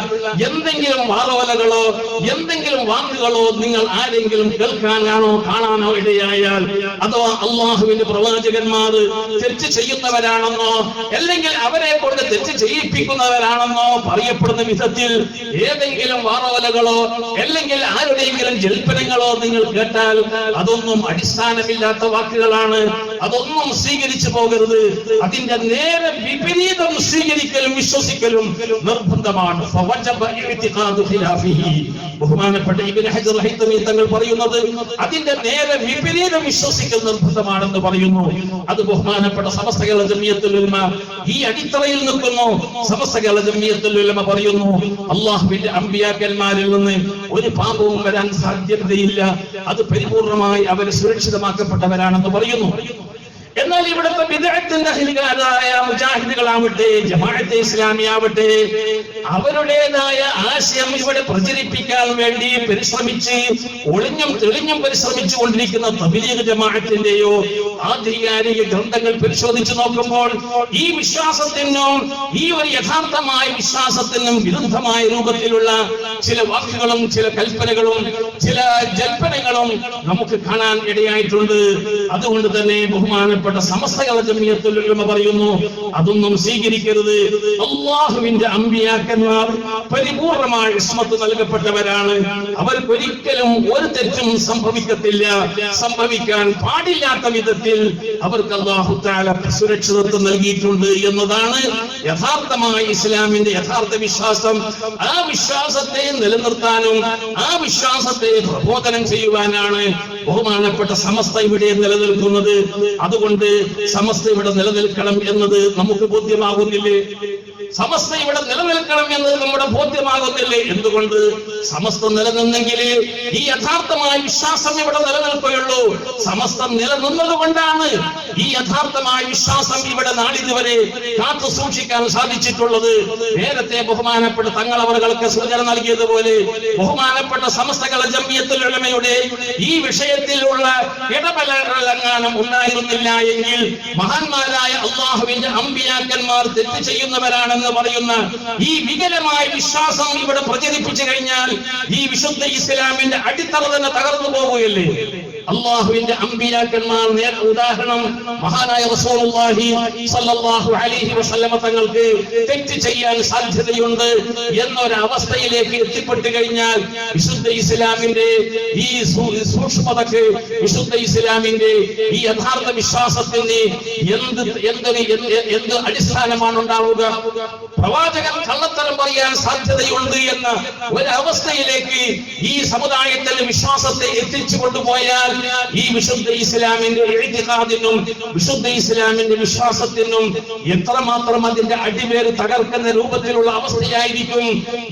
എന്തെങ്കിലും വാറോലകളോ എന്തെങ്കിലും വാക്കുകളോ നിങ്ങൾ ആരെങ്കിലും കേൾക്കാനാണോ കാണാനോ ഇടയായാൽ, അഥവാ അല്ലാഹുവിന്റെ പ്രവാചകന്മാർ തെറ്റ് ചെയ്യുന്നവരാണെന്നോ അല്ലെങ്കിൽ അവരെ കൊണ്ട് തെറ്റ് ചെയ്യിപ്പിക്കുന്നവരാണെന്നോ പറയപ്പെടുന്ന വിധത്തിൽ ഏതെങ്കിലും വാറോലകളോ അല്ലെങ്കിൽ ആരുടെയെങ്കിലും ജൽപ്പനങ്ങളോ നിങ്ങൾ കേട്ടാൽ അതൊന്നും അടിസ്ഥാനമില്ലാത്ത വാക്കുകളാണ്. അതൊന്നും സ്വീകരിച്ചു പോകരുത്. അതിന്റെ നേരെ വിപരീതം സ്വീകരിക്കലും വിശ്വസിക്കലും നിർബന്ധമാണ്. ബഹുമാനപ്പെട്ട ഇബ്നു ഹജർ അൽ ഹൈതമി തങ്ങൾ പറയുന്നത് അതിന്റെ നേരെ വിപരീതം വിശ്വസിക്കൽ നിർബന്ധമാണെന്ന് പറയുന്നു. അത് ബഹുമാനപ്പെട്ട സമസ്ത ജംഇയ്യത്തുൽ ഉലമ ഈ അടിത്തറയിൽ നിൽക്കുന്നു. സമസ്ത ജംഇയ്യത്തുൽ ഉലമ പറയുന്നു, അല്ലാഹുവിന്റെ അമ്പിയാക്കന്മാരിൽ നിന്ന് ഒരു പാപവും വരാൻ സാധ്യതയില്ല, അത് പരിപൂർണമായി അവർ സുരക്ഷിതമാക്കപ്പെട്ടവരാണെന്ന് പറയുന്നു. എന്നാൽ ഇവിടുത്തെ ബിദ്അത്തിന്റെ അഹ്ലുകാരായ മുജാഹിദുകളാവട്ടെ, ജമാഅത്തെ ഇസ്ലാമിയാവട്ടെ, അവരുടേതായ ആശയം ഇവിടെ പ്രചരിപ്പിക്കാൻ വേണ്ടി പരിശ്രമിച്ച് ഒളിഞ്ഞും തെളിഞ്ഞും പരിശ്രമിച്ചു കൊണ്ടിരിക്കുന്ന തബ്ലീഗ് ജമാഅത്തിന്റെയോ ആധികാരിക ഗ്രന്ഥങ്ങൾ പരിശോധിച്ചു നോക്കുമ്പോൾ ഈ വിശ്വാസത്തിനും ഈ ഒരു യഥാർത്ഥമായ വിശ്വാസത്തിനും വിരുദ്ധമായ രൂപത്തിലുള്ള ചില വാക്കുകളും ചില കൽപ്പനകളും ചില ജൽപ്പനകളും നമുക്ക് കാണാൻ ഇടയായിട്ടുണ്ട്. അതുകൊണ്ട് തന്നെ ബഹുമാനപ്പെട്ട ബഹുമാനപ്പെട്ട സമസ്ത ജമിയത്തുൽ ഉലമ പറയുന്നു, അതൊന്നും സ്വീകരിക്കരുത്. അള്ളാഹുവിന്റെ അമ്പിയാക്കന്മാർ പരിപൂർണമായ ഇസ്മത്ത് നൽകപ്പെട്ടവരാണ്. അവർക്കൊരിക്കലും ഒരു തെറ്റും സംഭവിക്കത്തില്ല. സംഭവിക്കാൻ പാടില്ലാത്ത വിധത്തിൽ അവർക്ക് അല്ലാഹു തആല സുരക്ഷിതത്വം നൽകിയിട്ടുണ്ട് എന്നതാണ് യഥാർത്ഥമായ ഇസ്ലാമിന്റെ യഥാർത്ഥ വിശ്വാസം. ആ വിശ്വാസത്തെ നിലനിർത്താനും ആ വിശ്വാസത്തെ പ്രബോധനം ചെയ്യുവാനാണ് ബഹുമാനപ്പെട്ട സമസ്ത ഇവിടെ നിലനിൽക്കുന്നത്. അതുകൊണ്ട് സമസ്ത ഇവിടെ നിലനിൽക്കണം എന്നത് നമുക്ക് ബോധ്യമാകുന്നില്ലേ? സമസ്ത ഇവിടെ നിലനിൽക്കണം എന്നത് നമ്മുടെ ബോധ്യമാകുന്നില്ലേ? എന്തുകൊണ്ട്? സമസ്ത നിലനിന്നെങ്കിലേ ഈ യഥാർത്ഥമായ വിശ്വാസം ഇവിടെ നിലനിൽക്കുകയുള്ളൂ. സമസ്ത നിലനിന്നത് കൊണ്ടാണ് ഈ യഥാർത്ഥമായ വിശ്വാസം ഇവിടെ നാളിതുവരെ കാത്തു സൂക്ഷിക്കാൻ സാധിച്ചിട്ടുള്ളത്. നേരത്തെ ബഹുമാനപ്പെട്ട തങ്ങൾ അവർക്ക് സൂചന നൽകിയതുപോലെ ബഹുമാനപ്പെട്ട സമസ്തകളെ ജമിയത്തുൽ ഉലമയുടെ ഈ വിഷയത്തിലുള്ള ഇടപെടലെങ്ങാനും ഉണ്ടായിരുന്നില്ല എങ്കിൽ മഹാന്മാരായ അള്ളാഹുവിന്റെ അമ്പിയാക്കന്മാർ തെറ്റ് ചെയ്യുന്നവരാണെന്ന് പറയുന്ന ഈ വികലമായ വിശ്വാസം ഇവിടെ പ്രചരിപ്പിച്ചു കഴിഞ്ഞാൽ ഈ വിശുദ്ധ ഇസ്ലാമിന്റെ അടിത്തറ തന്നെ തകർന്നു പോവുകയല്ലേ? അള്ളാഹുവിന്റെ അമ്പിയാക്കന്മാർ ഉദാഹരണം മഹാനായ റസൂലുള്ളാഹി സ്വല്ലല്ലാഹു അലൈഹി വസല്ലമ തങ്ങൾക്ക് തെറ്റ് ചെയ്യാൻ സാധ്യതയുണ്ട് എന്നൊരവസ്ഥയിലേക്ക് എത്തിപ്പെട്ടു കഴിഞ്ഞാൽ വിശുദ്ധ ഇസ്ലാമിന്റെ ഈ സൂക്ഷ്മതക്ക്, വിശുദ്ധ ഇസ്ലാമിന്റെ ഈ യഥാർത്ഥ വിശ്വാസത്തിന് എന്ത് അടിസ്ഥാനമാണ് ഉണ്ടാവുക? പ്രവാചകൻ കള്ളത്തരം പറയാൻ സാധ്യതയുണ്ട് എന്ന ഒരവസ്ഥയിലേക്ക് ഈ സമുദായത്തിന്റെ വിശ്വാസത്തെ എത്തിച്ചു കൊണ്ടുപോയാൽ ഈ വിശുദ്ധ ഇസ്ലാമിന്റെ ഇഅ്തിഖാദിനും വിശുദ്ധ ഇസ്ലാമിന്റെ വിശ്വാസത്തിനും എത്രമാത്രം അതിന്റെ അടിവേര് തകർക്കുന്ന രൂപത്തിലുള്ള അവസ്ഥയായിരിക്കും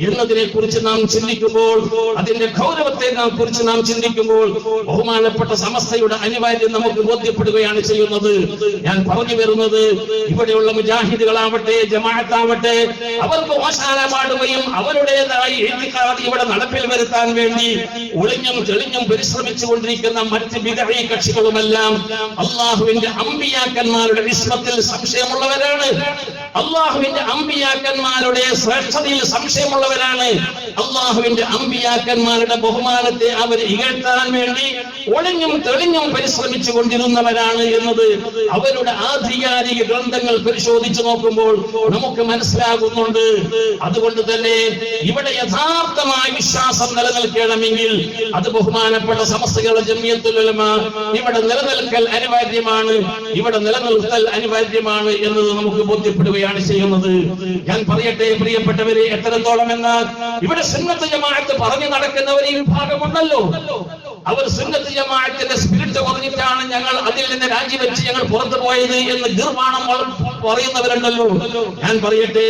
എന്നതിനെ കുറിച്ച് നാം ചിന്തിക്കുമ്പോൾ, അതിന്റെ ഗൗരവത്തെ കുറിച്ച് നാം ചിന്തിക്കുമ്പോൾ ബഹുമാനപ്പെട്ട സമസ്തയുടെ അനിവാര്യം നമുക്ക് ബോധ്യപ്പെടുകയാണ് ചെയ്യുന്നത്. ഞാൻ പറഞ്ഞു വരുന്നത്, ഇവിടെയുള്ള മുജാഹിദുകളാവട്ടെ ജമാഅത്താവട്ടെ അവർക്ക് ഓശാനമാടുകയും അവരുടേതായ ഇഅ്തിഖാദ് ഇവിടെ നടപ്പിൽ വരുത്താൻ വേണ്ടി ഒളിഞ്ഞും തെളിഞ്ഞും പരിശ്രമിച്ചു കൊണ്ടിരിക്കുന്ന മറ്റ് ബിദ്അഈ കക്ഷികളുമെല്ലാം അള്ളാഹുവിന്റെ അമ്പിയാക്കന്മാരുടെ ഇസ്മത്തിൽ സംശയമുള്ളവരാണ്. അള്ളാഹുവിന്റെ അമ്പിയാക്കന്മാരുടെ ശ്രേഷ്ഠതയിൽ സംശയമുള്ളവരാണ്. അള്ളാഹുവിന്റെ അമ്പിയാക്കന്മാരുടെ ബഹുമാനത്തെ അവർ ഇകഴ്ത്താൻ വേണ്ടി ഒളിഞ്ഞും തെളിഞ്ഞും പരിശ്രമിച്ചു കൊണ്ടിരുന്നവരാണ് എന്നത് അവരുടെ ആധികാരിക ഗ്രന്ഥങ്ങൾ പരിശോധിച്ചു നോക്കുമ്പോൾ നമുക്ക് മനസ്സിലാകുന്നുണ്ട്. അതുകൊണ്ട് തന്നെ ഇവിടെ യഥാർത്ഥമായ വിശ്വാസം നിലനിൽക്കണമെങ്കിൽ അത് ബഹുമാനപ്പെട്ട സമസ്തകളുടെ ജമിയത്തുൽ ഉലമ ഇവിടെ നിലനിൽക്കൽ അനിവാര്യമാണ്, ഇവിടെ നിലനിൽക്കൽ അനിവാര്യമാണ് എന്നത് നമുക്ക് ബോധ്യപ്പെടുകയാണ് ചെയ്യുന്നത്. ഞാൻ പറയട്ടെ പ്രിയപ്പെട്ടവരെ, എത്രത്തോളം എന്നാൽ ഇവിടെ സുന്നത്ത് ജമാഅത്ത് പറഞ്ഞു നടക്കുന്നവർ ഈ വിഭാഗമുണ്ടല്ലോ. അവർ സുന്നത്ത് ജമാഅത്തിന്റെ സ്പിരിറ്റ് പറഞ്ഞിട്ടാണ് ഞങ്ങൾ അതിൽ നിന്ന് രാജിവെച്ച് ഞങ്ങൾ പുറത്തു പോയത് എന്ന് നിർമ്മാണം പറയുന്നവരുണ്ടല്ലോ. ഞാൻ പറയട്ടെ,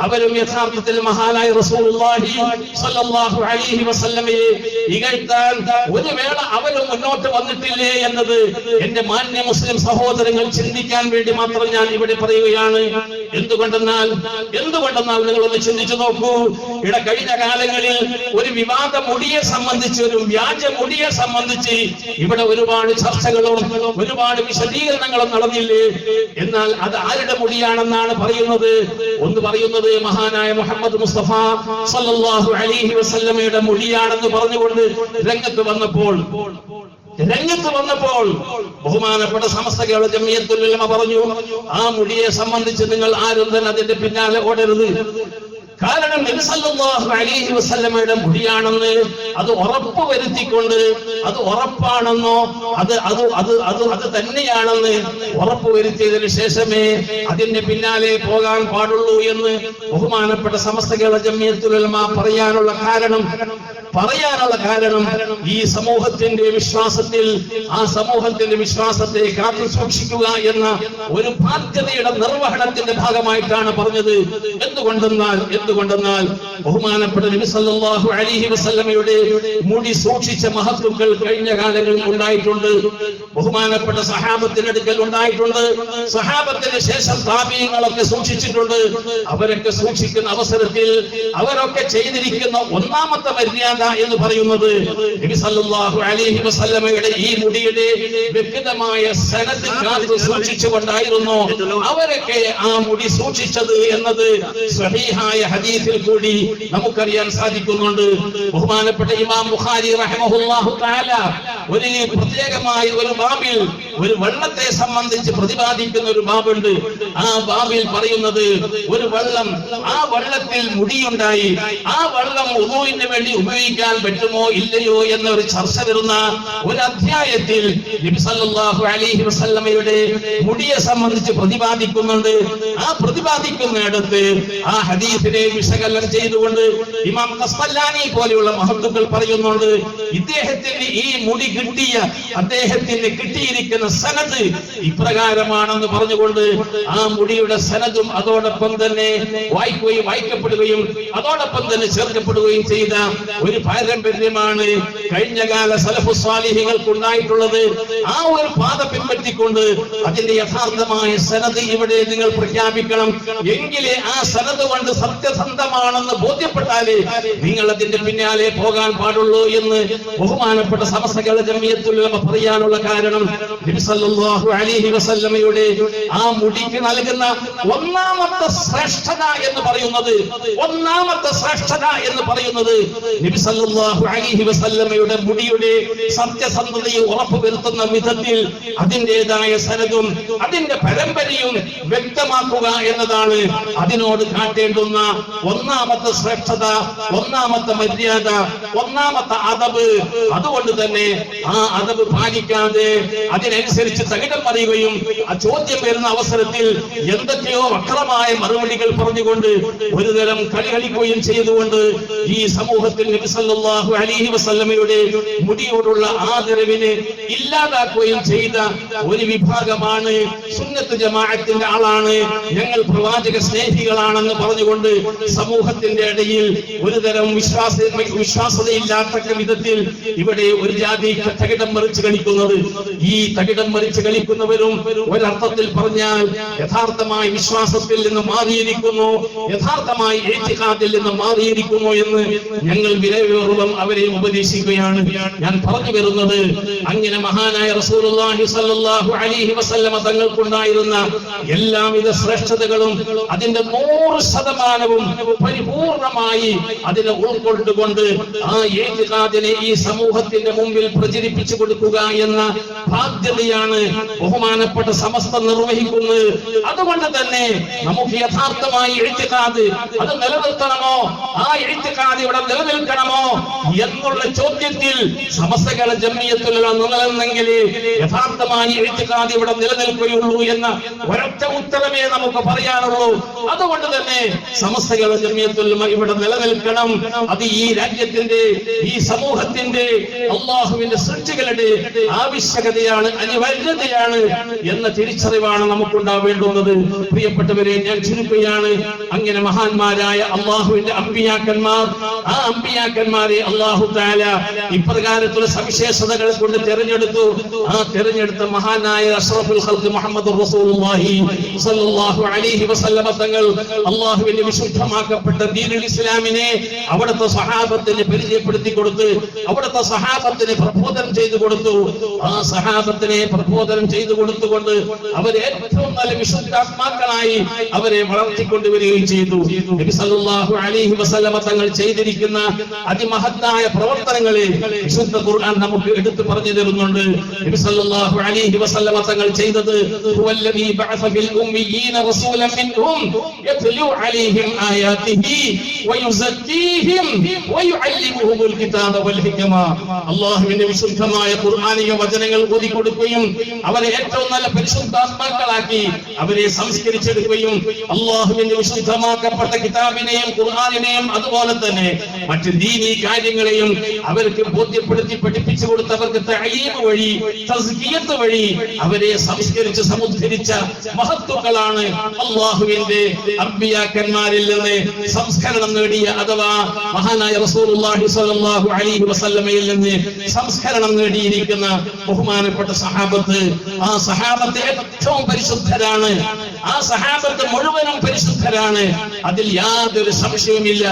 അവരും യഥാർത്ഥത്തിൽ മഹാനായ റസൂലുള്ളാഹി സ്വല്ലല്ലാഹു അലൈഹി വസല്ലമയെ ഇകഴ്ത്താൻ ഒരു വേള അവരും മുന്നോട്ട് വന്നിട്ടില്ലേ എന്നത് എന്റെ മാന്യ മുസ്ലിം സഹോദരങ്ങൾ ചിന്തിക്കാൻ വേണ്ടി മാത്രം ഞാൻ ഇവിടെ പറയുകയാണ്. എന്തുകൊണ്ടെന്നാൽ നിങ്ങളൊന്ന് ചിന്തിച്ചു നോക്കൂ. കഴിഞ്ഞ കാലങ്ങളിൽ ഒരു വിവാദ മുടിയെ സംബന്ധിച്ച്, ഒരു വ്യാജ മുടിയെ സംബന്ധിച്ച് ഇവിടെ ഒരുപാട് ചർച്ചകളും ഒരുപാട് വിശദീകരണങ്ങളും നടന്നില്ലേ? എന്നാൽ അത് ആരുടെ മുടിയാണെന്നാണ് പറയുന്നത്? ഒന്ന് പറയുന്നത് മഹാനായ മുഹമ്മദ് മുസ്തഫ സല്ലല്ലാഹു അലൈഹി വസല്ലമയുടെ മുടിയാണെന്ന് പറഞ്ഞുകൊണ്ട് രംഗത്ത് വന്നപ്പോൾ ബഹുമാനപ്പെട്ട സമസ്തകളുടെ ജമിയത്തുൽ ഉലമ പറഞ്ഞു, ആ മുടിയെ സംബന്ധിച്ച് നിങ്ങൾ ആരും തന്നെ അതിന്റെ പിന്നാലെ ഓടരുത്. കാരണം നബി സല്ലല്ലാഹു അലൈഹി വസല്ലമയുടെ മുടിയാണെന്ന് അത് ഉറപ്പ് വരുത്തിക്കൊണ്ട്, അത് ഉറപ്പാണെന്നോ അത് തന്നെയാണെന്ന് ഉറപ്പ് വരുത്തിയതിനു ശേഷമേ അതിന്റെ പിന്നാലെ പോകാൻ പാടുള്ളൂ എന്ന് ബഹുമാനപ്പെട്ട സമസ്തകളുടെ ജമിയത്തുൽ ഉലമ പറയാനുള്ള കാരണം ഈ സമൂഹത്തിന്റെ വിശ്വാസത്തിൽ, ആ സമൂഹത്തിന്റെ വിശ്വാസത്തെ കാത്തു സൂക്ഷിക്കുക എന്ന ഒരു ബാധ്യതയുടെ നിർവഹണത്തിന്റെ ഭാഗമായിട്ടാണ് പറഞ്ഞത്. എന്തുകൊണ്ടെന്നാൽ ബഹുമാനപ്പെട്ട നബി സല്ലല്ലാഹു അലൈഹി വസല്ലമയുടെ മുടി സൂക്ഷിച്ച മഹത്തുക്കൾ കഴിഞ്ഞ കാലങ്ങളിൽ ഉണ്ടായിട്ടുണ്ട്. ബഹുമാനപ്പെട്ട സഹാബത്തിന്റെ അടുക്കൽ ഉണ്ടായിട്ടുണ്ട്. സഹാബത്തിന് ശേഷം താബീങ്ങളൊക്കെ സൂക്ഷിച്ചിട്ടുണ്ട്. അവരൊക്കെ സൂക്ഷിക്കുന്ന അവസരത്തിൽ അവരൊക്കെ ചെയ്തിരിക്കുന്ന ഒന്നാമത്തെ മര്യാദ എന്ന് പറയുന്നത് നബി സല്ലല്ലാഹു അലൈഹി വസല്ലമയുടെ ഈ മുടിയുടെ വ്യക്തമായ സനദ് കാത്തു സൂക്ഷിച്ചുകൊണ്ടായിരുന്നു അവരൊക്കെ ആ മുടി സൂക്ഷിച്ചത് എന്നത് സ്വഹീഹായ ഹദീസിൽ കൂടി നമുക്കറിയാൻ സാധിക്കുന്നുണ്ട്. ബഹുമാനപ്പെട്ട ഇമാം ബുഖാരി റഹിമഹുല്ലാഹു തആല ഒരു പ്രത്യേകമായ ഒരു ബാബിൽ ഒരു വെള്ളത്തെ സംബന്ധിച്ച് പ്രതിപാദിക്കുന്ന ഒരു ബാബുണ്ട്. ആ ബാബിൽ പറയുന്നത് ഒരു വെള്ളം, ആ വെള്ളത്തിൽ മുടിയുണ്ടായി, ആ വെള്ളം വുളൂഇന് വേണ്ടി ഉപയോഗിക്കാൻ പറ്റുമോ ഇല്ലയോ എന്നൊരു ചർച്ച വരുന്ന ഒരു അധ്യായത്തിൽ നബി സല്ലല്ലാഹു അലൈഹി വസല്ലമയുടെ മുടിയെ സംബന്ധിച്ച് പ്രതിപാദിക്കുന്നുണ്ട്. ആ പ്രതിപാദിക്കുന്നിടത്ത് ആ ഹദീസിനെ വിശകലനം ചെയ്തുകൊണ്ട് ഇമാം ഖസ്സലാനി പോലെയുള്ള മഹത്തുക്കൾ പറയുന്നുണ്ട്, ഇദ്ദേഹത്തിന് ഈ മുടി കിട്ടിയ, അദ്ദേഹത്തിന് കിട്ടിയിരിക്കുന്ന സനദ് ഇപ്രകാരമാണെന്ന് പറഞ്ഞുകൊണ്ട് ആ മുടിയുടെ സനദും അതോടൊപ്പം തന്നെ വായിക്കപ്പെടുകയും അതോടൊപ്പം തന്നെ ചേർക്കപ്പെടുകയും ചെയ്ത ഒരു പാരമ്പര്യമാണ് കഴിഞ്ഞ കാല സലഫു സ്വാലിഹീങ്ങൾക്ക് ഉണ്ടായിട്ടുള്ളത്. ആ ഒരു പാത പിൻപറ്റിക്കൊണ്ട് അതിന്റെ യഥാർത്ഥമായ സനദ് ഇവിടെ നിങ്ങൾ പ്രഖ്യാപിക്കണം. എങ്കിലേ ആ സനദ് കൊണ്ട് സത്യസന്ധമാണെന്ന് ബോധ്യപ്പെട്ടാലേ നിങ്ങൾ അതിന്റെ പിന്നാലെ പോകാൻ പാടുള്ളൂ എന്ന് ബഹുമാനപ്പെട്ട സമസ്ത കേരള ജംഇയ്യത്തുൽ ഉലമ പറയാനുള്ള കാരണം നബി സല്ലല്ലാഹു അലൈഹി വസല്ലമയുടെ ആ മുടിക്ക് നൽകുന്ന ഒന്നാമത്തെ ശ്രേഷ്ഠത എന്ന് പറയുന്നത് നബി സല്ലല്ലാഹു അലൈഹി വസല്ലമയുടെ മുടിയുടെ സത്യസന്ധതയെ ഉറപ്പുവരുത്തുന്ന വിധത്തിൽ അതിൻ്റെതായ സനദും അതിന്റെ പരമ്പരയും വ്യക്തമാക്കുക എന്നതാണ് അതിനോട് കാട്ടേണ്ടുന്ന ഒന്നാമത്തെ ശ്രേഷ്ഠത, ഒന്നാമത്തെ മര്യാദ, ഒന്നാമത്തെ അദബ്. അതുകൊണ്ട് തന്നെ ആ അദബ് പാലിക്കാതെ അതിനനുസരിച്ച് തകിടം പറയുകയും ആ ചോദ്യം വരുന്ന അവസരത്തിൽ എന്തൊക്കെയോ വക്രമായ മറുപടികൾ പറഞ്ഞുകൊണ്ട് ഒരുതരം കളി കളിക്കുകയും ചെയ്തുകൊണ്ട് ഈ സമൂഹത്തിൽ നബി സല്ലല്ലാഹു അലൈഹി വസല്ലമയുടെ മുടിയോടുള്ള ആദരവിനെ ഇല്ലാതാക്കുകയും ചെയ്ത ഒരു വിഭാഗമാണ് സുന്നത്ത് ജമാഅത്തിന്റെ ആളാണ്, ഞങ്ങൾ പ്രവാചക സ്നേഹികളാണെന്ന് പറഞ്ഞുകൊണ്ട് സമൂഹത്തിന്റെ ഇടയിൽ ഒരുതരം വിശ്വാസതയില്ലാത്ത വിധത്തിൽ ഇവിടെ ഒരു ജാതി തകിടം മറിച്ച് കളിക്കുന്നത്. ഈ തകിടം മറിച്ച് കളിക്കുന്നവരും ഒരർത്ഥത്തിൽ പറഞ്ഞാൽ യഥാർത്ഥമായ വിശ്വാസത്തിൽ നിന്ന് മാറിയിരിക്കുന്നു, യഥാർത്ഥമായി ഇഅ്തിഖാദിൽ നിന്ന് മാറിയിരിക്കുന്നു എന്ന് ഞങ്ങൾ വിലപൂർവ്വം അവരെ ഉപദേശിക്കുകയാണ്. ഞാൻ പറഞ്ഞു വരുന്നത്, അങ്ങനെ മഹാനായ റസൂലുള്ളാഹി സ്വല്ലല്ലാഹു അലൈഹി വസല്ലമ തങ്ങൾക്കുണ്ടായിരുന്ന എല്ലാവിധ ശ്രേഷ്ഠതകളും അതിന്റെ 100% പരിപൂർണമായി അതിനെ ഉൾക്കൊണ്ടുകൊണ്ട് ആ ഇഅ്തിഖാദിനെ ഈ സമൂഹത്തിന്റെ മുമ്പിൽ പ്രചരിപ്പിച്ചു കൊടുക്കുക എന്ന ബാധ്യതയാണ് ബഹുമാനപ്പെട്ട സമസ്ത നിർവഹിക്കുന്നത്. അതുകൊണ്ട് തന്നെ നമുക്ക് യഥാർത്ഥമായി ഇഅ്തിഖാദ് അത് നിലനിർത്തണമോ, ആ ഇഅ്തിഖാദ് ഇവിടെ നിലനിൽക്കണമോ എന്നുള്ള ചോദ്യത്തിൽ സമസ്ത കേരള ജംഇയ്യത്തുൽ ഉലമ നിലനിന്നെങ്കിൽ യഥാർത്ഥമായി ഇഅ്തിഖാദ് ഇവിടെ നിലനിൽക്കുകയുള്ളൂ എന്ന ഒരൊറ്റ ഉത്തരമേ നമുക്ക് പറയാനുള്ളൂ. അതുകൊണ്ട് തന്നെ സമസ്ത കേരള ജംഇയ്യത്തുൽ ഉലമ ഇവിടെ നിലനിൽക്കണം. അത് ഈ രാജ്യത്തിന്റെ, ഈ സമൂഹത്തിന്റെ, അല്ലാഹുവിന്റെ സൃഷ്ടികളുടെ ആവശ്യകതയാണ്, അനിവാര്യതയാണ് എന്ന തിരിച്ചറിവാണ് നമുക്കുണ്ടാവേണ്ടുന്നത്. പ്രിയപ്പെട്ടവരെ, ഞാൻ ചുരുക്കുകയാണ്. അങ്ങനെ മഹാന്മാരായ അല്ലാഹുവിന്റെ അമ്പിയാക്കന്മാർ, ആ അമ്പിയാക്കന്മാരെ അല്ലാഹു തആല ഇപ്രകാരത്തിലുള്ള സവിശേഷതകളെ കൊണ്ട് തിരഞ്ഞെടുത്തു. ആ തിരഞ്ഞെടുത്ത മഹാനായ അഷ്റഫുൽ ഖൽഖ് മുഹമ്മദ് റസൂലുള്ളാഹി സ്വല്ലല്ലാഹു അലൈഹി വസല്ലമ തങ്ങൾ അല്ലാഹുവിന്റെ വിശുദ്ധമാക്കപ്പെട്ട ദീനുൽ ഇസ്ലാമിനെ അവിടുത്തെ സഹാബത്തിന് പരിചയപ്പെടുത്തി കൊടുത്ത്, അവിടുത്തെ സഹാബത്തിന് പ്രബോധനം ചെയ്തു കൊടുത്തു. ആ സഹാബത്തിനെ പ്രബോധനം ചെയ്തു കൊടുത്തുകൊണ്ട് അവരെ ഏറ്റവും നല്ല വിശുദ്ധാത്മാക്കളായി അവരെ വളർത്തിക്കൊണ്ടുവരികയും ചെയ്തു. നബി സല്ലല്ലാഹു അലൈഹി വസല്ലമ തങ്ങൾ ചെയ്തിരിക്കുന്ന അതിമഹത്തായ പ്രവർത്തനങ്ങളെ വിശുദ്ധ ഖുർആൻ നമുക്ക് എടുത്തു പറഞ്ഞു തരുന്നുണ്ട്. നബി സല്ലല്ലാഹു അലൈഹി വസല്ലമ തങ്ങൾ ചെയ്തത് ഹുവല്ലദീ ബഅസ ഫിൽ ഉമ്മiyyin റസൂലൻ മിൻഹും യത്ലു അലൈഹിം ആയാതിഹി വയുസക്കീഹിം വയുഅല്ലിമുഹുൽ കിതാബ വൽ ഹിക്മ. അല്ലാഹുവിന്റെ വിശുദ്ധമായ ഖുർആനിക വചനങ്ങൾ ഓതി കൊടുക്കുകയും അവരെ ഏറ്റവും നല്ല പരിശുദ്ധാത്മാക്കളാക്കി അവരെ സംസ്കരിച്ചെടുക്കുകയും അല്ലാഹുവിന്റെ വിശുദ്ധമാക്കപ്പെട്ട കിതാബിനെയും ഖുർആനിനെയും അതുപോലെ തന്നെ മറ്റ് ദീനീ കാര്യങ്ങളെയും അവർക്ക് ബോധ്യപ്പെടുത്തി പഠിപ്പിച്ചു കൊടുത്ത് അവർക്ക് തഅലീം വഴി, തസ്കിയത്ത് വഴി അവരെ സംസ്കരിച്ച് സമുദ്ധരിച്ച മഹത്തുക്കളാണ് അല്ലാഹുവിന്റെ അമ്പിയാക്കന്മാരിൽ നിന്ന് സംസ്കരണം നേടിയ, അഥവാ മഹാനായ റസൂലുള്ളാഹി സ്വല്ലല്ലാഹു അലൈഹി വസല്ലമയിൽ നിന്ന് സംസ്കരണം നേടിയിരിക്കുന്ന ബഹുമാനപ്പെട്ട സഹാബത്ത്. ആ സഹാബത്ത് ഏറ്റവും പരിശുദ്ധരാണ്. ആ സഹാബത്ത് മുഴുവനും പരിശുദ്ധരാണ്, അതിൽ യാതൊരു സംശയവുമില്ല.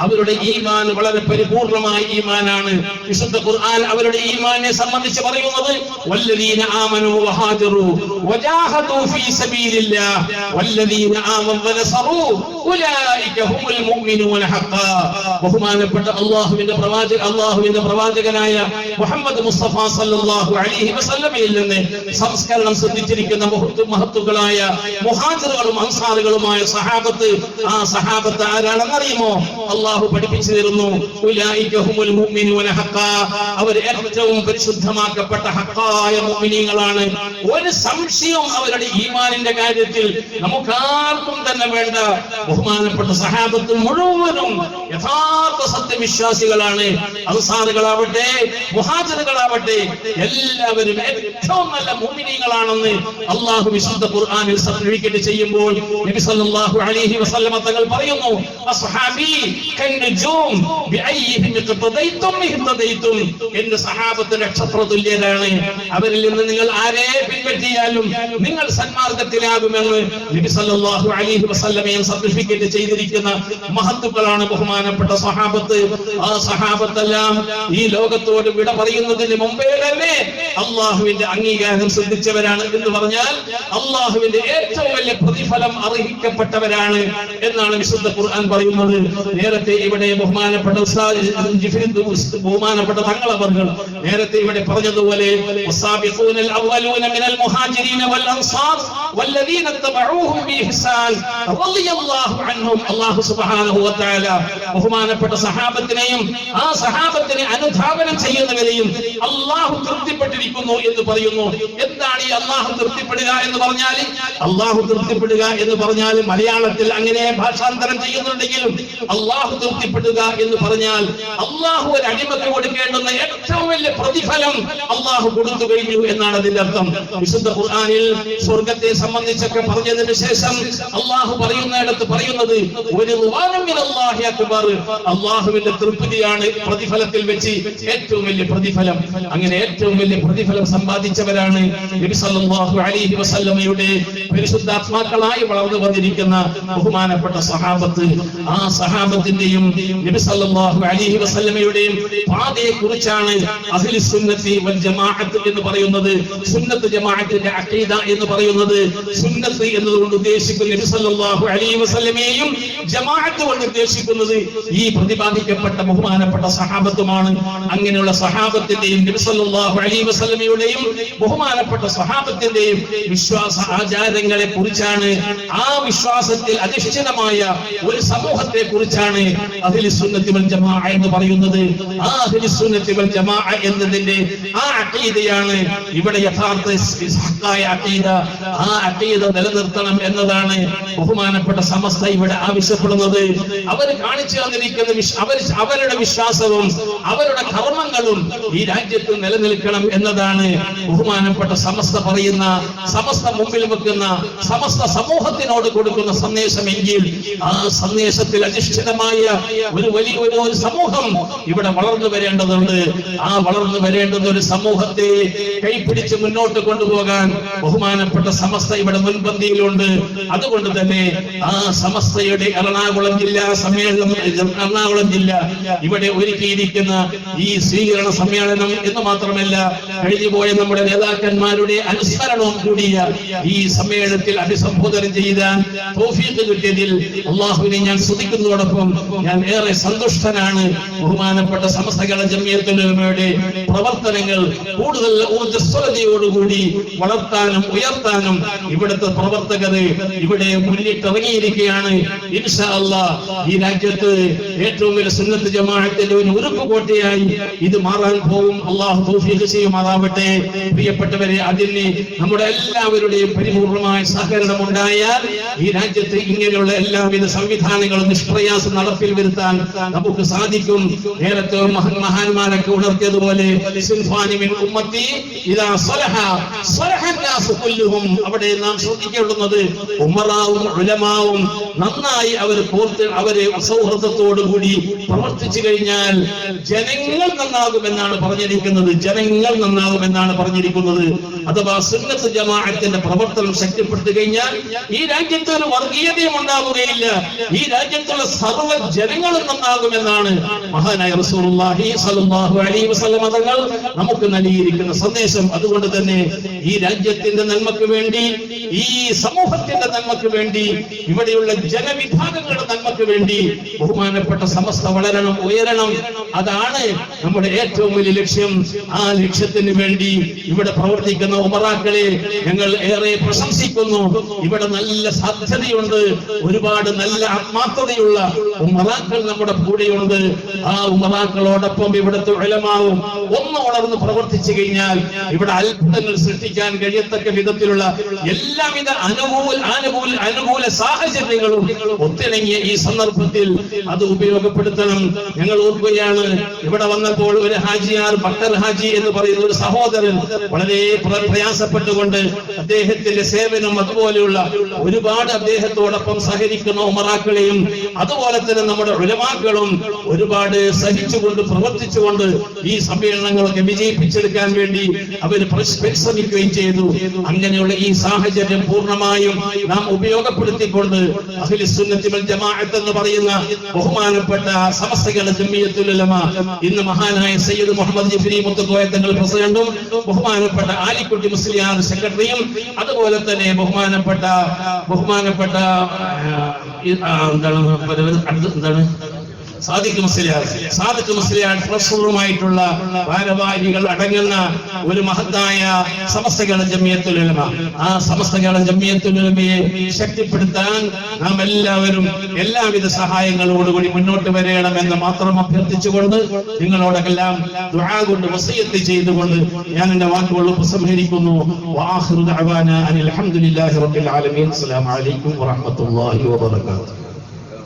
അവരുടെ ഈമാൻ വളരെ പരിപൂർണമായ ഈമാനാണ്. വിശുദ്ധ ഖുർആൻ അവരുടെ ഈമാനെ സംബന്ധിച്ച് പറയുന്നത് വല്ലദീന ആമനൂ വഹാജറൂ വജാഹദൂ ഫീ സബീലില്ലാഹ് വല്ലദീന ആമനൂ വനസറൂ ഉലൈക ഹുമുൽ മുഅ്മിനൂന ഹഖ്ഖാ. ബഹുമാനപ്പെട്ട അല്ലാഹുവിന്റെ പ്രവാചകനായ മുഹമ്മദ് മുസ്തഫ സല്ലല്ലാഹു അലൈഹി വസല്ലമയിൽ നിന്ന് സംസ്കരണം ശ്രദ്ധിച്ചിരിക്കുന്ന മഹത്തുക്കളായ മുഹാജിറുകളും അൻസാറുകളുമായ സഹാബത്ത്. ആ സഹാബത്ത് ആരാണെന്നറിയുമോ? അല്ലാഹു പഠിപ്പിച്ചു തരുന്നു, ഉലൈക ഹുമുൽ മുഅ്മിനൂന ഹഖ്ഖാ. അവർ ഏറ്റവും പരിശുദ്ധമാക്കപ്പെട്ട ഹഖായ മുഅ്മിനീങ്ങളാണ്. ഒരു സംശയവും അവരുടെ ഈമാനിന്റെ കാര്യത്തിൽ നമുക്കാർക്കും തന്നെ വേണ്ട. ബഹുമാനപ്പെട്ട സഹാബത്ത് മുഴുവനും യഥാർത്ഥ സത്യവിശ്വാസികളാണ്. അൻസാറുകളാവട്ടെ മുഹാജിറുകളാവട്ടെ എല്ലാവരും ഏറ്റവും നല്ല മുഅ്മിനീങ്ങളാണെന്ന് അല്ലാഹു വിശുദ്ധ ഖുർആനിൽ സർട്ടിഫിക്കറ്റ് ചെയ്യുമ്പോൾ നബി സല്ലല്ലാഹു അലൈഹി വസല്ലം തങ്ങൾ പറയുന്നു, അസ്ഹാബി കൻജൂം ബിഅയ്യിഹിം ഇഖ്തദൈതും ഇഹ്തദൈതും. എന്റെ സഹാബത്ത് നക്ഷത്ര തുല്യരാണ്. അവരിൽ നിന്ന് നിങ്ങൾ ആരെ പിൻപറ്റിയാലും നിങ്ങൾ സന്മാർഗത്തിലാകുമെന്ന് നബി സല്ലല്ലാഹു അലൈഹി വസല്ലമയെ സർട്ടിഫിക്കറ്റ് ചെയ്തിരിക്കുന്ന മഹത്തുക്കളാണ് ബഹുമാനപ്പെട്ട സഹാബത്ത്. ആ സഹാബത്തെല്ലാം ഈ ലോകത്തോട് വിട പറയുന്നതിന് മുമ്പേ തന്നെ അള്ളാഹുവിന്റെ അംഗീകാരം സിദ്ധിച്ചവരാണ് എന്ന് പറഞ്ഞാൽ അള്ളാഹുവിന്റെ ഏറ്റവും വലിയ പ്രതിഫലം അർഹിക്കപ്പെട്ടവരാണ് എന്നാണ് വിശുദ്ധ ഖുർആൻ പറയുന്നത്. നേരത്തെ ഇവിടെ ബഹുമാനപ്പെട്ട തങ്ങളവർകൾ നേരത്തെ ഇവിടെ പറഞ്ഞതുപോലെ വസാബിഖൂനൽ അവ്വലൂന മിനൽ മുഹാജിരീന വൽ അൻസാർ വല്ലദീന തബഊഹും ബിഇഹ്സാൻ റളിയല്ലാഹു അൻഹും. അല്ലാഹു സുബ്ഹാനഹു വ തആല ബഹുമാനപ്പെട്ട സഹാബത്തിനെയും ആ സഹാബത്തിനെ അനുധാവനം ചെയ്യുന്നവരെയും അല്ലാഹു തൃപ്തിപ്പെട്ടിരിക്കുന്നു എന്ന് പറയുന്നു. എന്താണ് ഈ അല്ലാഹു തൃപ്തിപ്പെടുക എന്ന് പറഞ്ഞാൽ? അല്ലാഹു തൃപ്തിപ്പെടുക എന്ന് പറഞ്ഞാൽ മലയാളത്തിൽ അങ്ങനെ ഭാഷാന്തരം ചെയ്യുന്നുണ്ടെങ്കിലും അല്ലാഹു തൃപ്തിപ്പെടുക എന്ന് പറഞ്ഞാൽ അല്ലാഹു ഒരു അടിമക്ക് കൊടുക്കേണ്ടുന്ന ഏറ്റവും വലിയ പ്രതിഫലം അല്ലാഹു കൊടുത്തു കഴിഞ്ഞു എന്നാണ് അതിന്റെ അർത്ഥം. വിശുദ്ധ ഖുർആനിൽ സ്വർഗ്ഗത്തെ സംബന്ധിച്ചൊക്കെ പറഞ്ഞതിന് ശേഷം അല്ലാഹു പറയുന്നിടത്ത് പറയുന്നത് ഒരു റിദ്വാനുമിനല്ലാഹി അക്ബർ, അല്ലാഹുവിന്റെ തൃപ്തിയാണ് പ്രതിഫലത്തിൽ വെച്ച് ഏറ്റവും വലിയ പ്രതിഫലം. അങ്ങനെ ഏറ്റവും വലിയ പ്രതിഫലം സമ്പാദിച്ചവരാണ് നബി സല്ലല്ലാഹു അലൈഹി വസല്ലമയുടെ പരിശുദ്ധാത്മാക്കളായി വളർന്നു വന്നിരിക്കുന്ന ബഹുമാനപ്പെട്ട സഹാബത്ത്. ആ സഹാബത്തിന്റെയും നബി സല്ലല്ലാഹു അലൈഹി വസല്ലമയുടെയും പാതയെ കുറിച്ചാണ് അഹ്ലു സുന്നത്തി വൽ ജമാഅത്ത് എന്ന് പറയുന്നത്. സുന്നത്ത് ജമാഅത്തിന്റെ അഖീദ എന്ന് പറയുന്നത് സുന്നത്ത് എന്നതുകൊണ്ട് ഉദ്ദേശിക്കുന്ന നബി സല്ലല്ലാഹു അലൈഹി വസല്ലമയെയും ജമാഅത്ത് കൊണ്ട് ഉദ്ദേശിക്കുന്നത് ഈ പ്രതിപാദിക്കപ്പെട്ട ബഹുമാനപ്പെട്ട സഹാബത്തുമാണ്. അങ്ങനെയുള്ള സഹാബത്തിന്റെയും നബി സല്ലല്ലാഹു അലൈഹി വസല്ലമയുടെയും ബഹുമാനപ്പെട്ട സഹാബത്തിന്റെയും വിശ്വാസ ആചാരങ്ങളെ കുറിച്ചാണ്, ആ വിശ്വാസത്തിൽ അധിഷ്ഠിതമായ ഒരു സമൂഹത്തെ കുറിച്ചാണ് അഹ്ലു സുന്നത്തി വൽ ജമാഅ എന്ന് പറയുന്നത്. ആ അഹ്ലു സുന്നത്തി വൽ ജമാഅ എന്നതിന്റെ ആ അഖീദയാണ് ഇവിടെ യഥാർത്ഥ ഹഖായ അഖീദ. ആ അഖീദ നിലനിർത്തണം എന്നതാണ് ബഹുമാനപ്പെട്ട സമസ്ത ഇവിടെ ആവശ്യപ്പെടുന്നത്. അവർ കാണിച്ചു തന്നിരിക്കുന്ന അവരുടെ വിശ്വാസവും അവരുടെ കർമ്മങ്ങളും ഈ രാജ്യത്ത് നിലനിൽക്കണം എന്നതാണ് ബഹുമാനപ്പെട്ട സമസ്ത പറയുന്ന, സമസ്ത മുമ്പിൽ വെക്കുന്ന, സമസ്ത സമൂഹത്തിനോട് കൊടുക്കുന്ന സന്ദേശമെങ്കിൽ ആ സന്ദേശത്തിൽ അധിഷ്ഠിതമായ ഒരു വലിയ ഒരു സമൂഹം ഇവിടെ വളർന്നു വരേണ്ടതുണ്ട്. ആ വളർന്നു വരേണ്ടുന്ന ഒരു സമൂഹത്തെ കൈപിടിച്ച് മുന്നോട്ട് കൊണ്ടുപോകാൻ ബഹുമാനപ്പെട്ട സമസ്ത ഇവിടെ മുൻപന്തിയിലുണ്ട്. അതുകൊണ്ട് തന്നെ ആ സമസ്തയുടെ എറണാകുളം ജില്ലാ സമ്മേളനം, എറണാകുളം ജില്ല ഇവിടെ ഒരുക്കിയിരിക്കുന്ന ഈ സ്വീകരണ സമ്മേളനം എന്ന് മാത്രമല്ല കഴിഞ്ഞുപോയ നമ്മുടെ നേതാക്കന്മാരുടെ അനുസ്മരണവും കൂടിയ ഈ സമ്മേളനത്തിൽ അഭിസംബോധന ചെയ്താൽ തൗഫീഖ് കിട്ടിയതിൽ അല്ലാഹുവിനെ ഞാൻ സ്തുതിക്കുന്നതോടൊപ്പം ഞാൻ ഏറെ സന്തുഷ്ടനാണ്. ബഹുമാനപ്പെട്ട സമസ്തകള ജമിയത്തുൽ ഉലമയുടെ പ്രവർത്തനങ്ങൾ കൂടുതൽ ഊർജ്ജസ്വലതയോടുകൂടി വളർത്താനും ഉയർത്താനും ഇവിടുത്തെ പ്രവർത്തകർ ഇവിടെ മുന്നിട്ടിറങ്ങിയിരിക്കുകയാണ്. ഇൻഷാ അല്ലാഹ് ഈ രാജ്യത്ത് ഏറ്റവും വലിയ സുന്നത്ത് ജമാഅത്തിന്റെ ഒരു ഉരുക്കുകോട്ടയായി ഇത് മാറാൻ പോകും. അല്ലാഹു തൗഫീഖ് ചെയ്യുമാറാവട്ടെ. പ്രിയപ്പെട്ടവരെ, അതിന് നമ്മുടെ എല്ലാവരുടെയും പരിപൂർണമായ സഹകരണം ഉണ്ടായാൽ ഈ രാജ്യത്ത് ഇങ്ങനെയുള്ള എല്ലാവിധ സംവിധാനങ്ങളും നിഷ്പ്രയാസം നടപ്പിൽ വരുത്താൻ നമുക്ക് സാധിക്കും. നേരത്തെ മഹാന്മാരൊക്കെ ഉണർത്തിയതുപോലെ അവിടെ നാം ശ്രദ്ധിക്കേണ്ടുന്നത് ഉമറാവും ഉലമാവും നന്നായി അവരെ സൗഹൃദത്തോടുകൂടി പ്രവർത്തിച്ചു കഴിഞ്ഞാൽ ജനങ്ങൾ നന്നാകുമെന്നാണ് പറഞ്ഞിരിക്കുന്നത്. ജനങ്ങൾ നന്നാകുമെന്നാണ് പറഞ്ഞിരിക്കുന്നത്. അഥവാ സുന്നത്ത് ജമാഅത്തിന്റെ പ്രവർത്തനം ശക്തിപ്പെടുത്തുകയും കഴിഞ്ഞാൽ ഈ രാജ്യത്ത് ഒരു വർഗീയതയും ഉണ്ടാവുകയില്ല, ഈ രാജ്യത്തുള്ള സർവ്വ ജനങ്ങളും നന്നാകുമെന്നാണ് മഹാനായ റസൂലുള്ളാഹി സ്വല്ലല്ലാഹു അലൈഹി വസല്ലം തങ്ങൾ നമുക്ക് നൽകിയിരിക്കുന്ന സന്ദേശം. അതുകൊണ്ട് തന്നെ ഈ രാജ്യത്തിന്റെ നന്മക്ക് വേണ്ടി, ഈ സമൂഹത്തിന്റെ നന്മക്ക് വേണ്ടി, ഇവിടെയുള്ള ജനവിഭാഗങ്ങളുടെ നന്മക്ക് വേണ്ടി ബഹുമാനപ്പെട്ട സമസ്ത വളരണം, ഉയരണം. അതാണ് നമ്മുടെ ഏറ്റവും വലിയ ലക്ഷ്യം. ആ ലക്ഷ്യത്തിന് വേണ്ടി ഇവിടെ പ്രവർത്തിക്കുന്ന ഉമറാക്കളെ ഞങ്ങൾ ഏറെ പ്രശംസിക്കുന്നു. ഇവിടെ നല്ല സാധ്യതയുണ്ട്, ഒരുപാട് നല്ല ആത്മാർത്ഥതയുള്ള ഉമറാക്കൾ നമ്മുടെ കൂടെയുണ്ട്. ആ ഉമറാക്കളോടൊപ്പം ഇവിടുത്തെ ഉലമാവും ഒന്ന് ഉണർന്ന് പ്രവർത്തിച്ചു കഴിഞ്ഞാൽ ഇവിടെ അത്ഭുതങ്ങൾ സൃഷ്ടിക്കാൻ കഴിയത്തക്ക വിധത്തിലുള്ള എല്ലാവിധ അനുകൂല സാഹചര്യങ്ങളും ഒത്തിണങ്ങിയ ഈ സന്ദർഭത്തിൽ അത് ഉപയോഗപ്പെടുത്തണം. ഞങ്ങൾ ഓർക്കുകയാണ്, ഇവിടെ വന്നപ്പോൾ ഒരു ഹാജിയാർ ബക്കർ ഹാജി എന്ന് പറയുന്ന ഒരു സഹോദരൻ വളരെ പ്രയാസപ്പെട്ടുകൊണ്ട് അദ്ദേഹത്തിന്റെ സേവനം, അതുപോലെയുള്ള ഒരുപാട് അദ്ദേഹത്തോടൊപ്പം സഹകരിക്കുന്ന ഉമറാക്കളെയും അതുപോലെ തന്നെ നമ്മുടെ ഉലമാക്കളും ഒരുപാട് സഹിച്ചുകൊണ്ട് പ്രവർത്തിച്ചുകൊണ്ട് ഈ സമ്മേളനങ്ങളൊക്കെ വിജയിപ്പിച്ചെടുക്കാൻ വേണ്ടി അവർ പരിശ്രമിക്കുകയും ചെയ്തു. അങ്ങനെയുള്ള ഈ സാഹചര്യം പൂർണ്ണമായും നാം ഉപയോഗപ്പെടുത്തിക്കൊണ്ട് അഹ്ലു സുന്നത്തി വൽ ജമാഅത്ത് എന്ന് പറയുന്ന ബഹുമാനപ്പെട്ട സമസ്തകളുടെ ജംഇയ്യത്തുൽ ഉലമ, ഇന്ന് മഹാനായ സയ്യിദ് മുഹമ്മദ് ജിഫ്രി മുത്തുക്കോയ തങ്ങൾ പ്രസിഡന്റും ബഹുമാനപ്പെട്ട ആലിക്കുട്ടി മുസ്ലിയാർ സെക്രട്ടറിയും അതുപോലെ തന്നെ ബഹുമാനപ്പെട്ട സാദിഖ് മുസ്ലിയാർ ട്രഷററുമായിട്ടുള്ള ഭാരവാഹികൾ അടങ്ങുന്ന ഒരു മഹത്തായ സമസ്തകളുടെ ജംഇയ്യത്തുൽ ഉലമ, ആ സമസ്തകളുടെ ജംഇയ്യത്തുൽ ഉലമയെ ശക്തിപ്പെടുത്താൻ നാം എല്ലാവരും എല്ലാവിധ സഹായങ്ങളോടുകൂടി മുന്നോട്ട് വരണമെന്ന് മാത്രം അഭ്യർത്ഥിച്ചുകൊണ്ട് നിങ്ങളോടെല്ലാം ദുആ കൊണ്ട് വസിയത്ത് ചെയ്തുകൊണ്ട് ഞാൻ എന്റെ വാക്കുകൾ ഉപസംഹരിക്കുന്നു. വആഖിറു ദഅവാനാ അനിൽ ഹംദുലില്ലാഹി റബ്ബിൽ ആലമീൻ. അസ്സലാമു അലൈക്കും വറഹ്മത്തുള്ളാഹി വബറകാതുഹു.